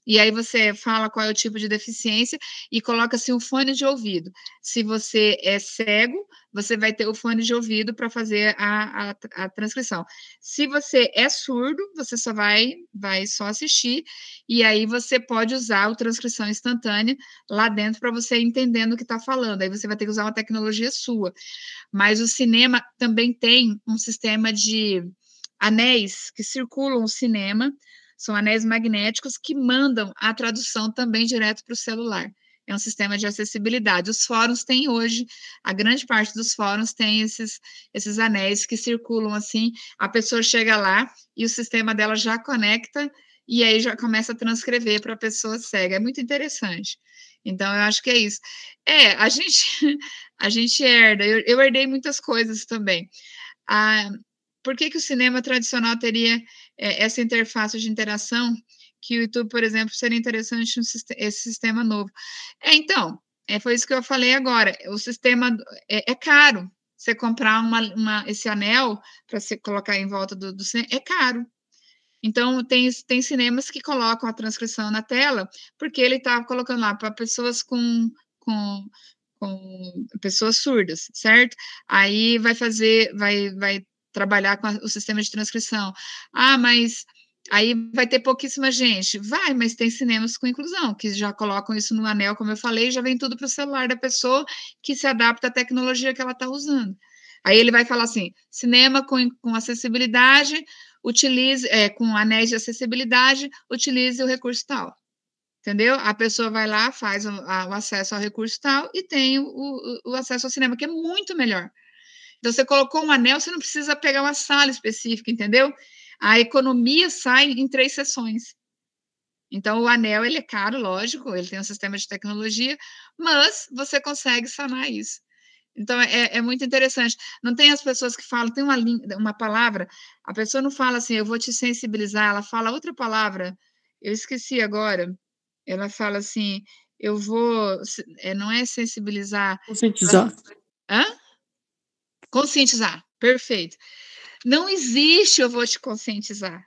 S2: e aí você fala qual é o tipo de deficiência e coloca-se um fone de ouvido. Se você é cego, você vai ter o fone de ouvido para fazer a transcrição. Se você é surdo, você só vai só assistir, e aí você pode usar a transcrição instantânea lá dentro para você entendendo o que está falando. Aí você vai ter que usar uma tecnologia sua. Mas o cinema também tem um sistema de anéis que circulam o cinema, são anéis magnéticos que mandam a tradução também direto para o celular. É um sistema de acessibilidade. Os fóruns têm hoje, a grande parte dos fóruns tem esses anéis que circulam assim, a pessoa chega lá e o sistema dela já conecta e aí já começa a transcrever para a pessoa cega. É muito interessante. Então, eu acho que é isso. A gente herda. Eu herdei muitas coisas também. Por que o cinema tradicional teria essa interface de interação que o YouTube, por exemplo, seria interessante esse sistema novo? Então, foi isso que eu falei agora. O sistema é caro. Você comprar esse anel para você colocar em volta do cinema, é caro. Então, tem cinemas que colocam a transcrição na tela, porque ele está colocando lá para pessoas com pessoas surdas, certo? Aí vai trabalhar com o sistema de transcrição. Mas aí vai ter pouquíssima gente. Vai, mas tem cinemas com inclusão, que já colocam isso no anel, como eu falei, já vem tudo para o celular da pessoa, que se adapta à tecnologia que ela está usando. Aí ele vai falar assim, cinema com acessibilidade, utilize, com anéis de acessibilidade, utilize o recurso tal. entendeu? A pessoa vai lá, faz o acesso ao recurso tal e tem o acesso ao cinema, que é muito melhor. Então, você colocou um anel, você não precisa pegar uma sala específica, entendeu? A economia sai em 3 sessões. Então, o anel, ele é caro, lógico, ele tem um sistema de tecnologia, mas você consegue sanar isso. Então, é muito interessante. Não tem as pessoas que falam, tem uma palavra, a pessoa não fala assim, eu vou te sensibilizar, ela fala outra palavra, eu esqueci agora, ela fala assim, eu vou, não é sensibilizar.
S5: Conscientizar.
S2: Hã? Conscientizar, perfeito. Não existe eu vou te conscientizar.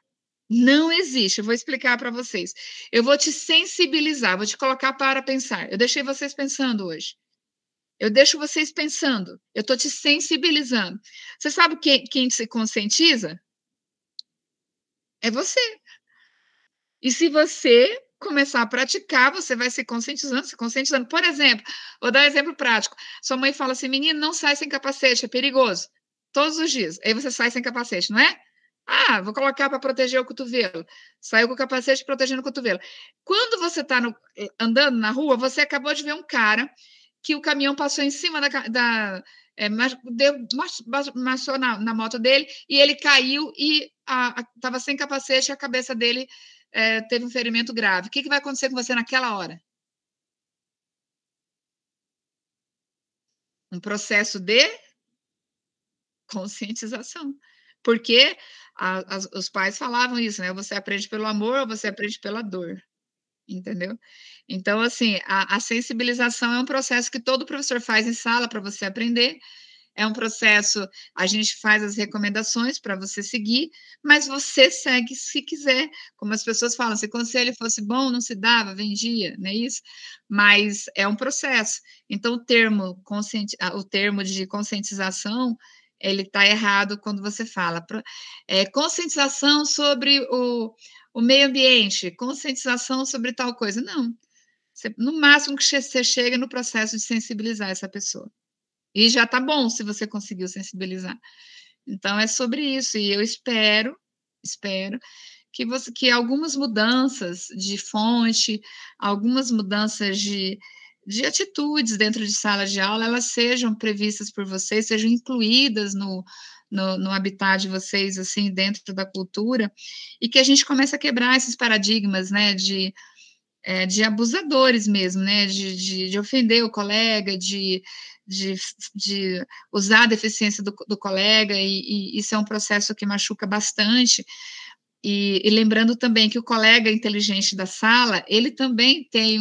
S2: Não existe. Eu vou explicar para vocês. Eu vou te sensibilizar, vou te colocar para pensar. Eu deixei vocês pensando hoje. Eu deixo vocês pensando. Eu estou te sensibilizando. Você sabe quem se conscientiza? É você. E se você começar a praticar, você vai se conscientizando, se conscientizando. Por exemplo, vou dar um exemplo prático. Sua mãe fala assim, menino, não sai sem capacete, é perigoso. Todos os dias. Aí você sai sem capacete, não é? Ah, vou colocar para proteger o cotovelo. Saiu com o capacete protegendo o cotovelo. Quando você está andando na rua, você acabou de ver um cara que o caminhão passou em cima marchou na moto dele e ele caiu e estava sem capacete, a cabeça dele teve um ferimento grave. O que vai acontecer com você naquela hora? Um processo de conscientização. Porque os pais falavam isso, né? Você aprende pelo amor ou você aprende pela dor. Entendeu? Então, assim, a sensibilização é um processo que todo professor faz em sala para você aprender. É um processo, a gente faz as recomendações para você seguir, mas você segue se quiser. Como as pessoas falam, se o conselho fosse bom, não se dava, vendia, não é isso? Mas é um processo. Então, o termo de conscientização, ele está errado quando você fala. Conscientização sobre o meio ambiente, conscientização sobre tal coisa. Não. No máximo que você chega no processo de sensibilizar essa pessoa. E já está bom se você conseguiu sensibilizar. Então, é sobre isso. E eu espero que algumas mudanças de fonte, algumas mudanças de atitudes dentro de sala de aula, elas sejam previstas por vocês, sejam incluídas no habitat de vocês, assim, dentro da cultura, e que a gente comece a quebrar esses paradigmas, né, de abusadores mesmo, né, de ofender o colega, de usar a deficiência do colega, e isso é um processo que machuca bastante, e lembrando também que o colega inteligente da sala, ele também tem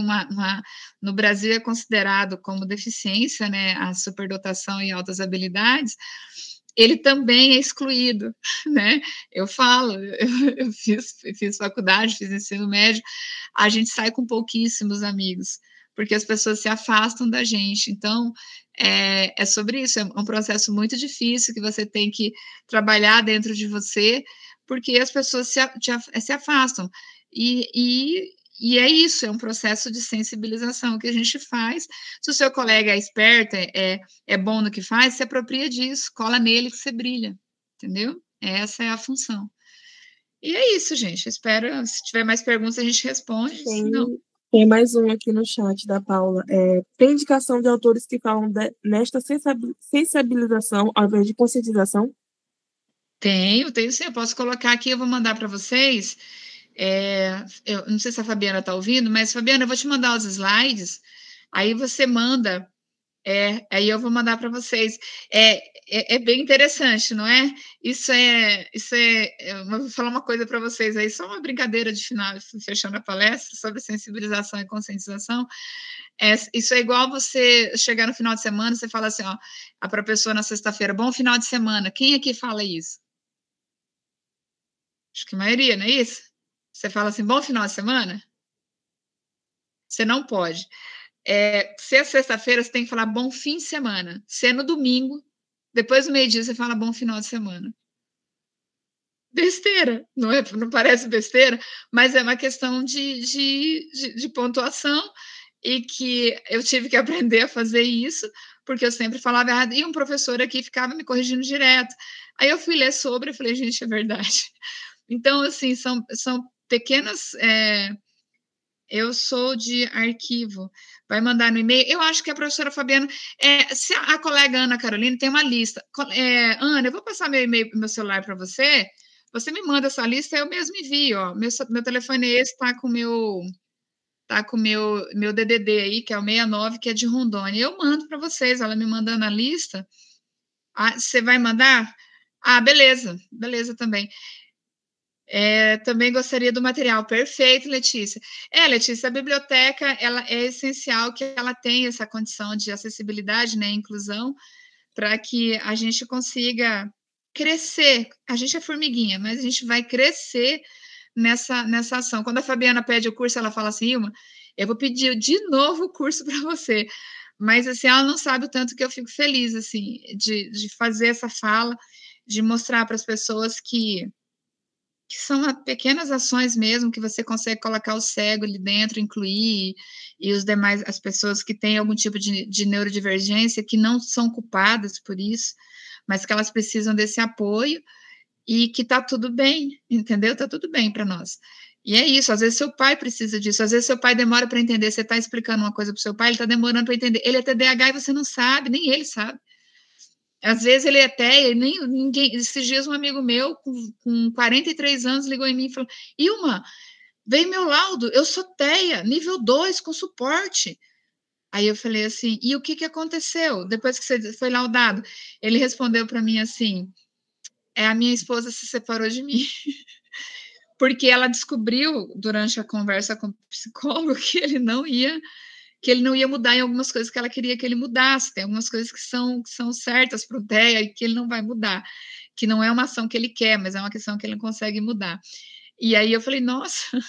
S2: no Brasil é considerado como deficiência, né, a superdotação e altas habilidades, ele também é excluído, né? Eu falo, eu fiz faculdade, fiz ensino médio, a gente sai com pouquíssimos amigos, porque as pessoas se afastam da gente. Então, é sobre isso, é um processo muito difícil que você tem que trabalhar dentro de você, porque as pessoas se afastam. E é isso, é um processo de sensibilização que a gente faz. Se o seu colega é esperto, é bom no que faz, se apropria disso, cola nele que você brilha, entendeu? Essa é a função. E é isso, gente. Espero, se tiver mais perguntas, a gente responde.
S4: Tem mais um aqui no chat da Paula. Tem indicação de autores que falam nesta sensibilização ao invés de conscientização?
S2: Tenho sim. Eu posso colocar aqui, eu vou mandar para vocês. Eu não sei se a Fabiana está ouvindo, mas, Fabiana, eu vou te mandar os slides, aí você manda, aí eu vou mandar para vocês. É bem interessante, não é? Eu vou falar uma coisa para vocês aí, só uma brincadeira de final, fechando a palestra, sobre sensibilização e conscientização. Isso é igual você chegar no final de semana, você fala assim, ó, para a pessoa na sexta-feira, bom final de semana. Quem aqui fala isso? Acho que a maioria, não é isso? Você fala assim, bom final de semana? Você não pode. Se é sexta-feira, você tem que falar bom fim de semana. Se é no domingo, depois do meio-dia, você fala bom final de semana. Besteira, não parece besteira, mas é uma questão de pontuação, e que eu tive que aprender a fazer isso, porque eu sempre falava errado, e um professor aqui ficava me corrigindo direto. Aí eu fui ler sobre e falei, gente, é verdade. Então, assim, são pequenas Eu sou de arquivo. Vai mandar no e-mail. Eu acho que a professora Fabiana... se a colega Ana Carolina tem uma lista. Ana, eu vou passar meu e-mail, meu celular para você. Você me manda essa lista, eu mesmo envio. Ó. Meu telefone é esse, tá com o meu DDD aí, que é o 69, que é de Rondônia. Eu mando para vocês, ela me mandando a lista. Você vai mandar? Beleza também. Também gostaria do material. Perfeito, Letícia. Letícia, a biblioteca ela é essencial que ela tenha essa condição de acessibilidade, né, inclusão, para que a gente consiga crescer. A gente é formiguinha, mas a gente vai crescer nessa ação. Quando a Fabiana pede o curso, ela fala assim, Ilma, eu vou pedir de novo o curso para você. Mas, assim, ela não sabe o tanto que eu fico feliz, assim, de fazer essa fala, de mostrar para as pessoas que são pequenas ações mesmo, que você consegue colocar o cego ali dentro, incluir, e os demais, as pessoas que têm algum tipo de neurodivergência, que não são culpadas por isso, mas que elas precisam desse apoio, e que tá tudo bem, entendeu? Tá tudo bem para nós. E é isso, às vezes seu pai precisa disso, às vezes seu pai demora para entender, você está explicando uma coisa para o seu pai, ele está demorando para entender, ele é TDAH e você não sabe, nem ele sabe. Às vezes ele é TEA, nem ninguém. Esses dias um amigo meu, com 43 anos, ligou em mim e falou: Ilma, veio meu laudo, eu sou TEA, nível 2, com suporte. Aí eu falei assim: e o que aconteceu depois que você foi laudado? Ele respondeu para mim assim: a minha esposa se separou de mim. Porque ela descobriu, durante a conversa com o psicólogo, que ele não ia mudar em algumas coisas que ela queria que ele mudasse. Tem algumas coisas que são certas para o TEA e que ele não vai mudar, que não é uma ação que ele quer, mas é uma questão que ele não consegue mudar. E aí eu falei, nossa,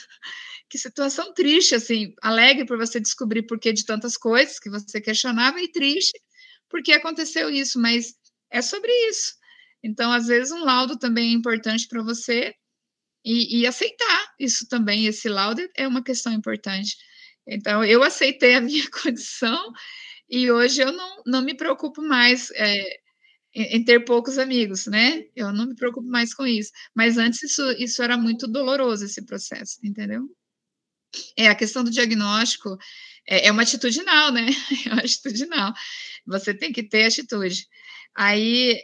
S2: que situação triste, assim, alegre por você descobrir porquê de tantas coisas que você questionava e triste porque aconteceu isso, mas é sobre isso. Então, às vezes, um laudo também é importante para você e aceitar isso também, esse laudo é uma questão importante. Então, eu aceitei a minha condição e hoje eu não me preocupo mais em ter poucos amigos, né? Eu não me preocupo mais com isso. Mas antes isso era muito doloroso, esse processo, entendeu? A questão do diagnóstico é uma atitudinal, né? É uma atitudinal. Você tem que ter atitude. Aí,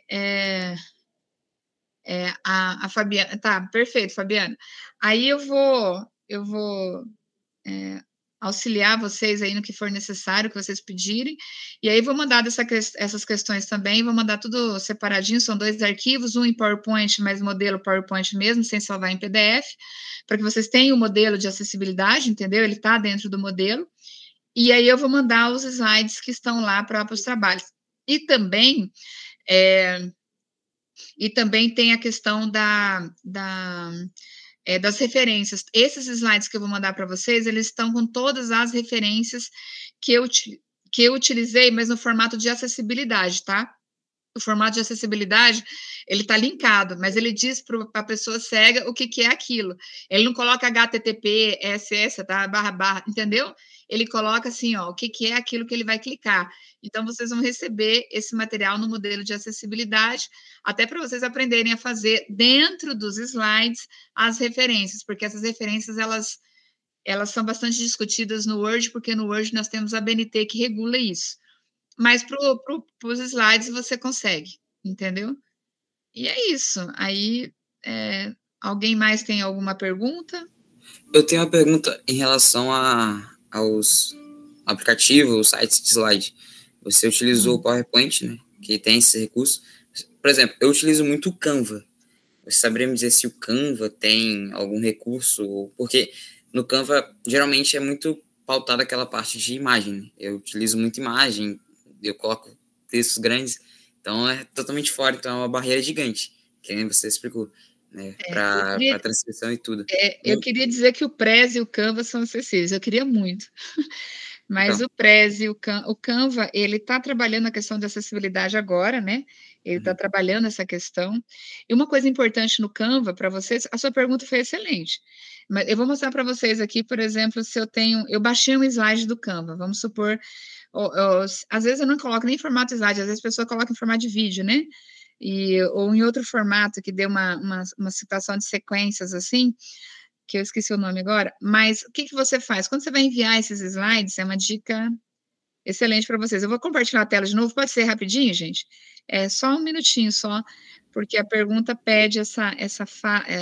S2: a Fabiana... Tá, perfeito, Fabiana. Aí eu vou auxiliar vocês aí no que for necessário, que vocês pedirem, e aí vou mandar essas questões também, vou mandar tudo separadinho, são 2 arquivos, um em PowerPoint, mas modelo PowerPoint mesmo, sem salvar em PDF, para que vocês tenham o modelo de acessibilidade, entendeu? Ele está dentro do modelo, e aí eu vou mandar os slides que estão lá para os trabalhos. E também tem a questão das referências. Esses slides que eu vou mandar para vocês, eles estão com todas as referências que eu utilizei, mas no formato de acessibilidade, tá? O formato de acessibilidade, ele está linkado, mas ele diz para a pessoa cega o que é aquilo. Ele não coloca HTTP, SS, tá? //, entendeu? Ele coloca assim, ó, o que é aquilo que ele vai clicar. Então, vocês vão receber esse material no modelo de acessibilidade, até para vocês aprenderem a fazer dentro dos slides as referências, porque essas referências, elas são bastante discutidas no Word, porque no Word nós temos a BNT que regula isso. Mas para os slides você consegue, entendeu? E é isso. Aí, alguém mais tem alguma pergunta?
S1: Eu tenho uma pergunta em relação aos aplicativos, sites de slide. Você utilizou o PowerPoint, né? Que tem esse recurso. Por exemplo, eu utilizo muito o Canva. Você saberia me dizer se o Canva tem algum recurso? Porque no Canva, geralmente, é muito pautada aquela parte de imagem. Eu utilizo muito imagem, eu coloco textos grandes, então é totalmente fora, então é uma barreira gigante, que nem você explicou, né, para transcrição e tudo.
S2: Eu queria dizer que o Prezi e o Canva são acessíveis, eu queria muito, mas então, o Prezi, o Canva, ele está trabalhando a questão de acessibilidade agora, né, ele está trabalhando essa questão, e uma coisa importante no Canva, para vocês, a sua pergunta foi excelente, mas eu vou mostrar para vocês aqui, por exemplo, se eu baixei um slide do Canva, vamos supor, às vezes eu não coloco nem em formato slide, às vezes a pessoa coloca em formato de vídeo, né? Ou em outro formato que dê uma situação de sequências assim. que eu esqueci o nome agora, mas o que você faz? Quando você vai enviar esses slides, é uma dica excelente para vocês. Eu vou compartilhar a tela de novo, pode ser rapidinho, gente? É só um minutinho só, porque a pergunta pede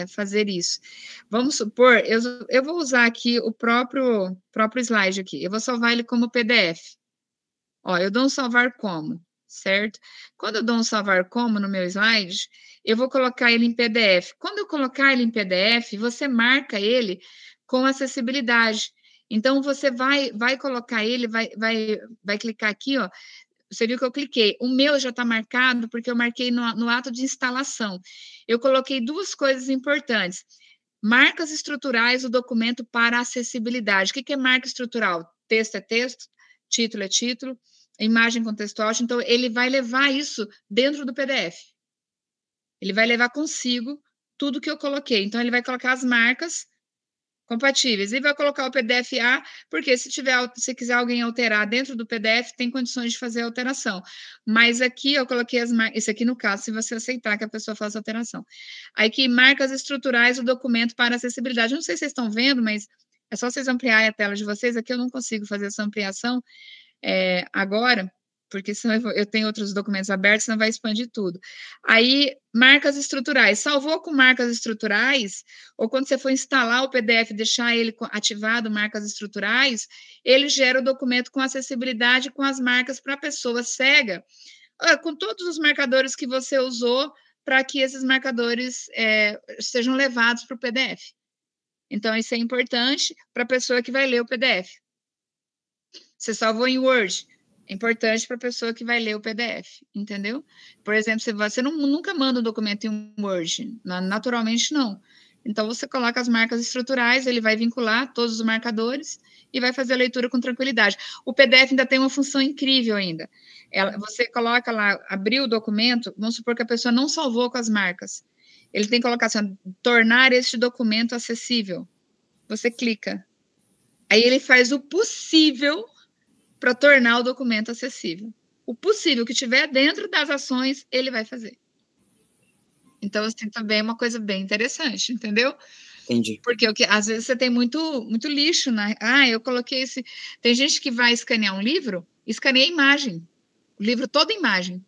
S2: fazer isso. Vamos supor, eu vou usar aqui o próprio slide aqui, eu vou salvar ele como PDF. Ó, eu dou um salvar como, certo? Quando eu dou um salvar como no meu slide, eu vou colocar ele em PDF. Quando eu colocar ele em PDF, você marca ele com acessibilidade. Então, você vai colocar ele, vai clicar aqui, ó. Você viu que eu cliquei. O meu já está marcado, porque eu marquei no ato de instalação. Eu coloquei duas coisas importantes. Marcas estruturais do documento para acessibilidade. O que é marca estrutural? Texto é texto, título é título, imagem contextual. Então, ele vai levar isso dentro do PDF. Ele vai levar consigo tudo que eu coloquei. Então, ele vai colocar as marcas compatíveis e vai colocar o PDF-A, porque se quiser alguém alterar dentro do PDF, tem condições de fazer a alteração. Mas aqui eu coloquei as marcas, isso aqui no caso, se você aceitar que a pessoa faça a alteração. Aqui, marcas estruturais do documento para acessibilidade. Eu não sei se vocês estão vendo, mas é só vocês ampliarem a tela de vocês. Aqui eu não consigo fazer essa ampliação agora, porque senão eu tenho outros documentos abertos, senão vai expandir tudo. Aí, marcas estruturais. Salvou com marcas estruturais, ou quando você for instalar o PDF, deixar ele ativado, marcas estruturais, ele gera o documento com acessibilidade, com as marcas para a pessoa cega, com todos os marcadores que você usou, para que esses marcadores sejam levados para o PDF. Então, isso é importante para a pessoa que vai ler o PDF. Você salvou em Word, é importante para a pessoa que vai ler o PDF, entendeu? Por exemplo, você nunca manda um documento em Word, naturalmente não. Então, você coloca as marcas estruturais, ele vai vincular todos os marcadores e vai fazer a leitura com tranquilidade. O PDF ainda tem uma função incrível ainda. Você coloca lá, abriu o documento, vamos supor que a pessoa não salvou com as marcas. Ele tem que colocar assim, tornar este documento acessível. Você clica. Aí ele faz o possível para tornar o documento acessível. O possível que tiver dentro das ações, ele vai fazer. Então, assim, também é uma coisa bem interessante, entendeu?
S1: Entendi.
S2: Porque às vezes você tem muito lixo, né? Eu coloquei esse... Tem gente que vai escanear um livro, escaneia a imagem. O livro todo em imagem.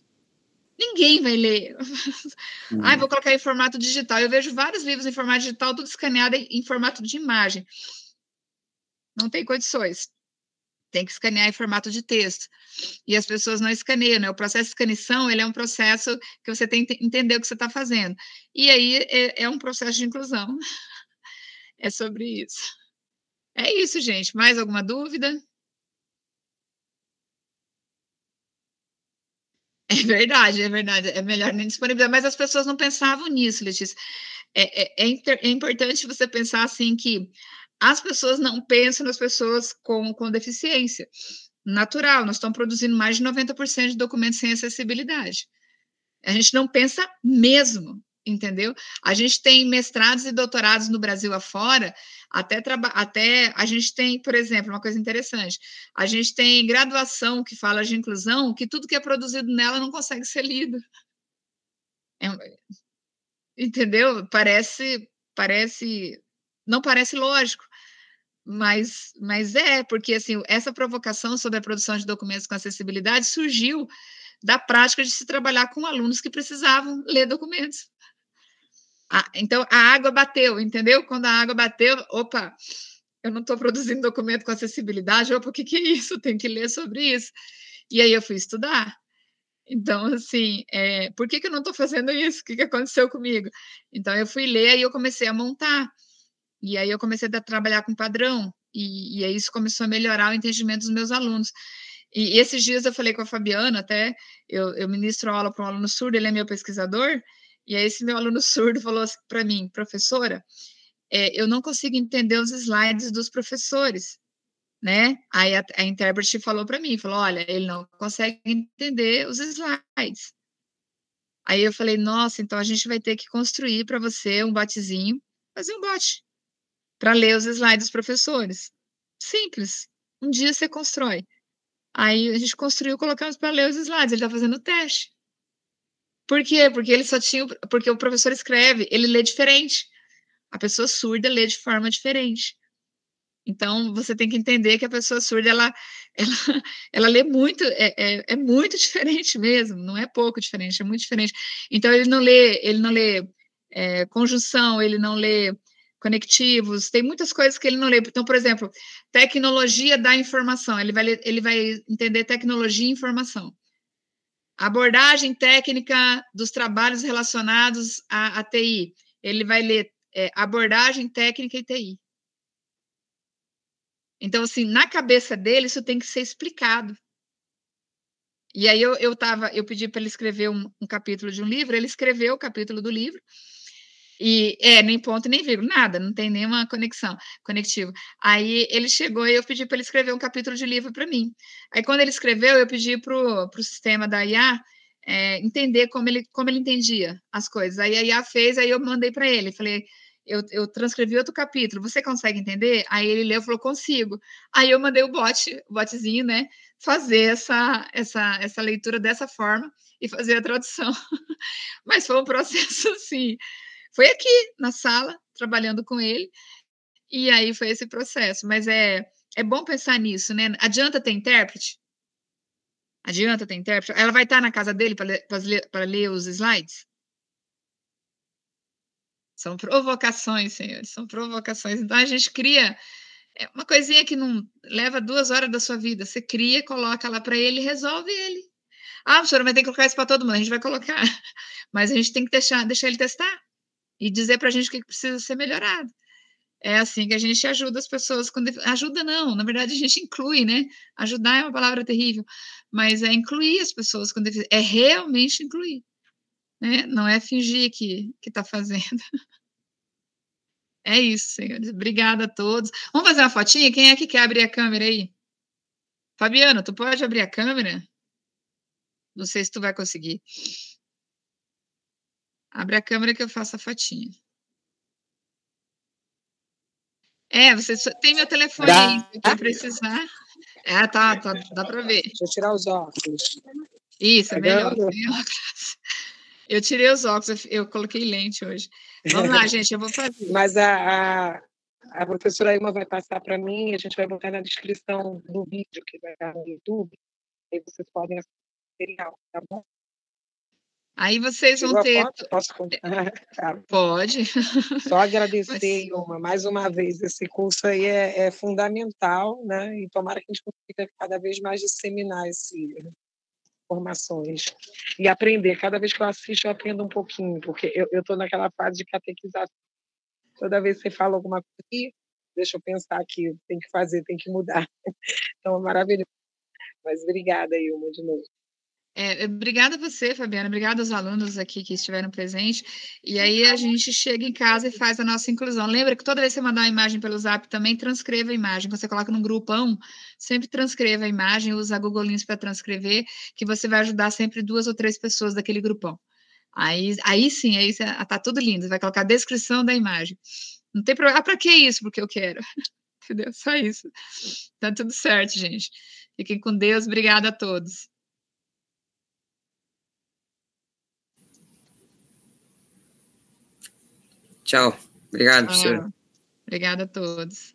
S2: Ninguém vai ler. Vou colocar em formato digital. Eu vejo vários livros em formato digital, tudo escaneado em formato de imagem. Não tem condições. Tem que escanear em formato de texto. E as pessoas não escaneiam, né? O processo de escaneação, ele é um processo que você tem que entender o que você está fazendo. E aí, é um processo de inclusão. É sobre isso. É isso, gente. Mais alguma dúvida? É verdade. É melhor nem disponibilizar. Mas as pessoas não pensavam nisso, Letícia. É importante você pensar assim que as pessoas não pensam nas pessoas com deficiência. Natural, nós estamos produzindo mais de 90% de documentos sem acessibilidade. A gente não pensa mesmo, entendeu? A gente tem mestrados e doutorados no Brasil afora, até a gente tem, por exemplo, uma coisa interessante, a gente tem graduação que fala de inclusão, que tudo que é produzido nela não consegue ser lido. Entendeu? Não parece lógico, mas porque assim, essa provocação sobre a produção de documentos com acessibilidade surgiu da prática de se trabalhar com alunos que precisavam ler documentos. Então, a água bateu, entendeu? Quando a água bateu, opa, eu não estou produzindo documento com acessibilidade, opa, o que é isso? Tenho que ler sobre isso. E aí eu fui estudar. Então, assim, por que eu não estou fazendo isso? O que aconteceu comigo? Então, eu fui ler e eu comecei a montar. E aí eu comecei a trabalhar com padrão. E aí isso começou a melhorar o entendimento dos meus alunos. E esses dias eu falei com a Fabiana, até, eu ministro aula para um aluno surdo, ele é meu pesquisador, e aí esse meu aluno surdo falou assim para mim, professora, eu não consigo entender os slides dos professores, né? Aí a intérprete falou para mim, falou, olha, ele não consegue entender os slides. Aí eu falei, nossa, então a gente vai ter que construir para você um botzinho, fazer um bot, para ler os slides dos professores. Simples. Um dia você constrói. Aí a gente construiu, colocamos para ler os slides. Ele está fazendo o teste. Por quê? Porque ele só tinha. Porque o professor escreve, ele lê diferente. A pessoa surda lê de forma diferente. Então, você tem que entender que a pessoa surda, ela lê muito, é muito diferente mesmo, não é pouco diferente, é muito diferente. Então, ele não lê conjunção, ele não lê conectivos, tem muitas coisas que ele não lê. Então, por exemplo, tecnologia da informação, ele vai entender tecnologia e informação. Abordagem técnica dos trabalhos relacionados à TI, ele vai ler abordagem técnica e TI. Então, assim, na cabeça dele, isso tem que ser explicado. E aí eu pedi para ele escrever um capítulo de um livro, ele escreveu o capítulo do livro, e nem ponto nem vírgula, nada, não tem nenhuma conectivo. Aí ele chegou e eu pedi para ele escrever um capítulo de livro para mim. Aí quando ele escreveu, eu pedi para o sistema da IA entender como ele entendia as coisas. Aí a IA fez, aí eu mandei para ele, falei, eu transcrevi outro capítulo, você consegue entender? Aí ele leu e falou, consigo. Aí eu mandei o botzinho, né, fazer essa leitura dessa forma e fazer a tradução. Mas foi um processo, assim, foi aqui, na sala, trabalhando com ele, e aí foi esse processo. Mas é bom pensar nisso, né? Adianta ter intérprete? Adianta ter intérprete? Ela vai estar na casa dele para ler os slides? São provocações, senhores, são provocações. Então, a gente cria uma coisinha que não leva 2 horas da sua vida. Você cria, coloca lá para ele e resolve ele. Ah, professora, mas tem que colocar isso para todo mundo. A gente vai colocar. Mas a gente tem que deixar ele testar e dizer para a gente o que precisa ser melhorado. É assim que a gente ajuda as pessoas. Ajuda não, na verdade a gente inclui, né? Ajudar é uma palavra terrível, mas é incluir as pessoas com deficiência. É realmente incluir, né? Não é fingir que está fazendo. É isso, senhores. Obrigada a todos. Vamos fazer uma fotinha? Quem é que quer abrir a câmera aí? Fabiano, tu pode abrir a câmera? Não sei se tu vai conseguir. Abre a câmera que eu faço a fotinha. Você tem meu telefone aí, se você precisar. Tá, dá para ver.
S5: Deixa eu tirar os óculos.
S2: Isso, é melhor. Eu tirei os óculos, eu coloquei lente hoje. Vamos lá, gente, eu vou fazer.
S5: Mas a professora Ilma vai passar para mim, a gente vai botar na descrição do vídeo que vai estar no YouTube, aí vocês podem acessar o material, tá bom?
S2: Aí vocês vão ter...
S5: Posso contar?
S2: Pode.
S5: Só agradecer, Ilma, mais uma vez, esse curso aí é fundamental, né? E tomara que a gente consiga cada vez mais disseminar essas informações e aprender. Cada vez que eu assisto, eu aprendo um pouquinho, porque eu estou naquela fase de catequização. Toda vez que você fala alguma coisa, deixa eu pensar aqui, tem que fazer, tem que mudar. Então, é maravilhoso. Mas obrigada, Ilma, de novo.
S2: Obrigada a você, Fabiana. Obrigada aos alunos aqui que estiveram presentes. E aí a gente chega em casa e faz a nossa inclusão. Lembra que toda vez que você mandar uma imagem pelo Zap, também transcreva a imagem. Quando você coloca num grupão, sempre transcreva a imagem, usa a Google Lens para transcrever, que você vai ajudar sempre 2 ou 3 pessoas daquele grupão. Aí sim, aí tá tudo lindo. Vai colocar a descrição da imagem. Não tem problema. Para que isso? Porque eu quero. Entendeu? Só isso. Tá tudo certo, gente. Fiquem com Deus. Obrigada a todos.
S1: Tchau. Obrigado, professor.
S2: Obrigada a todos.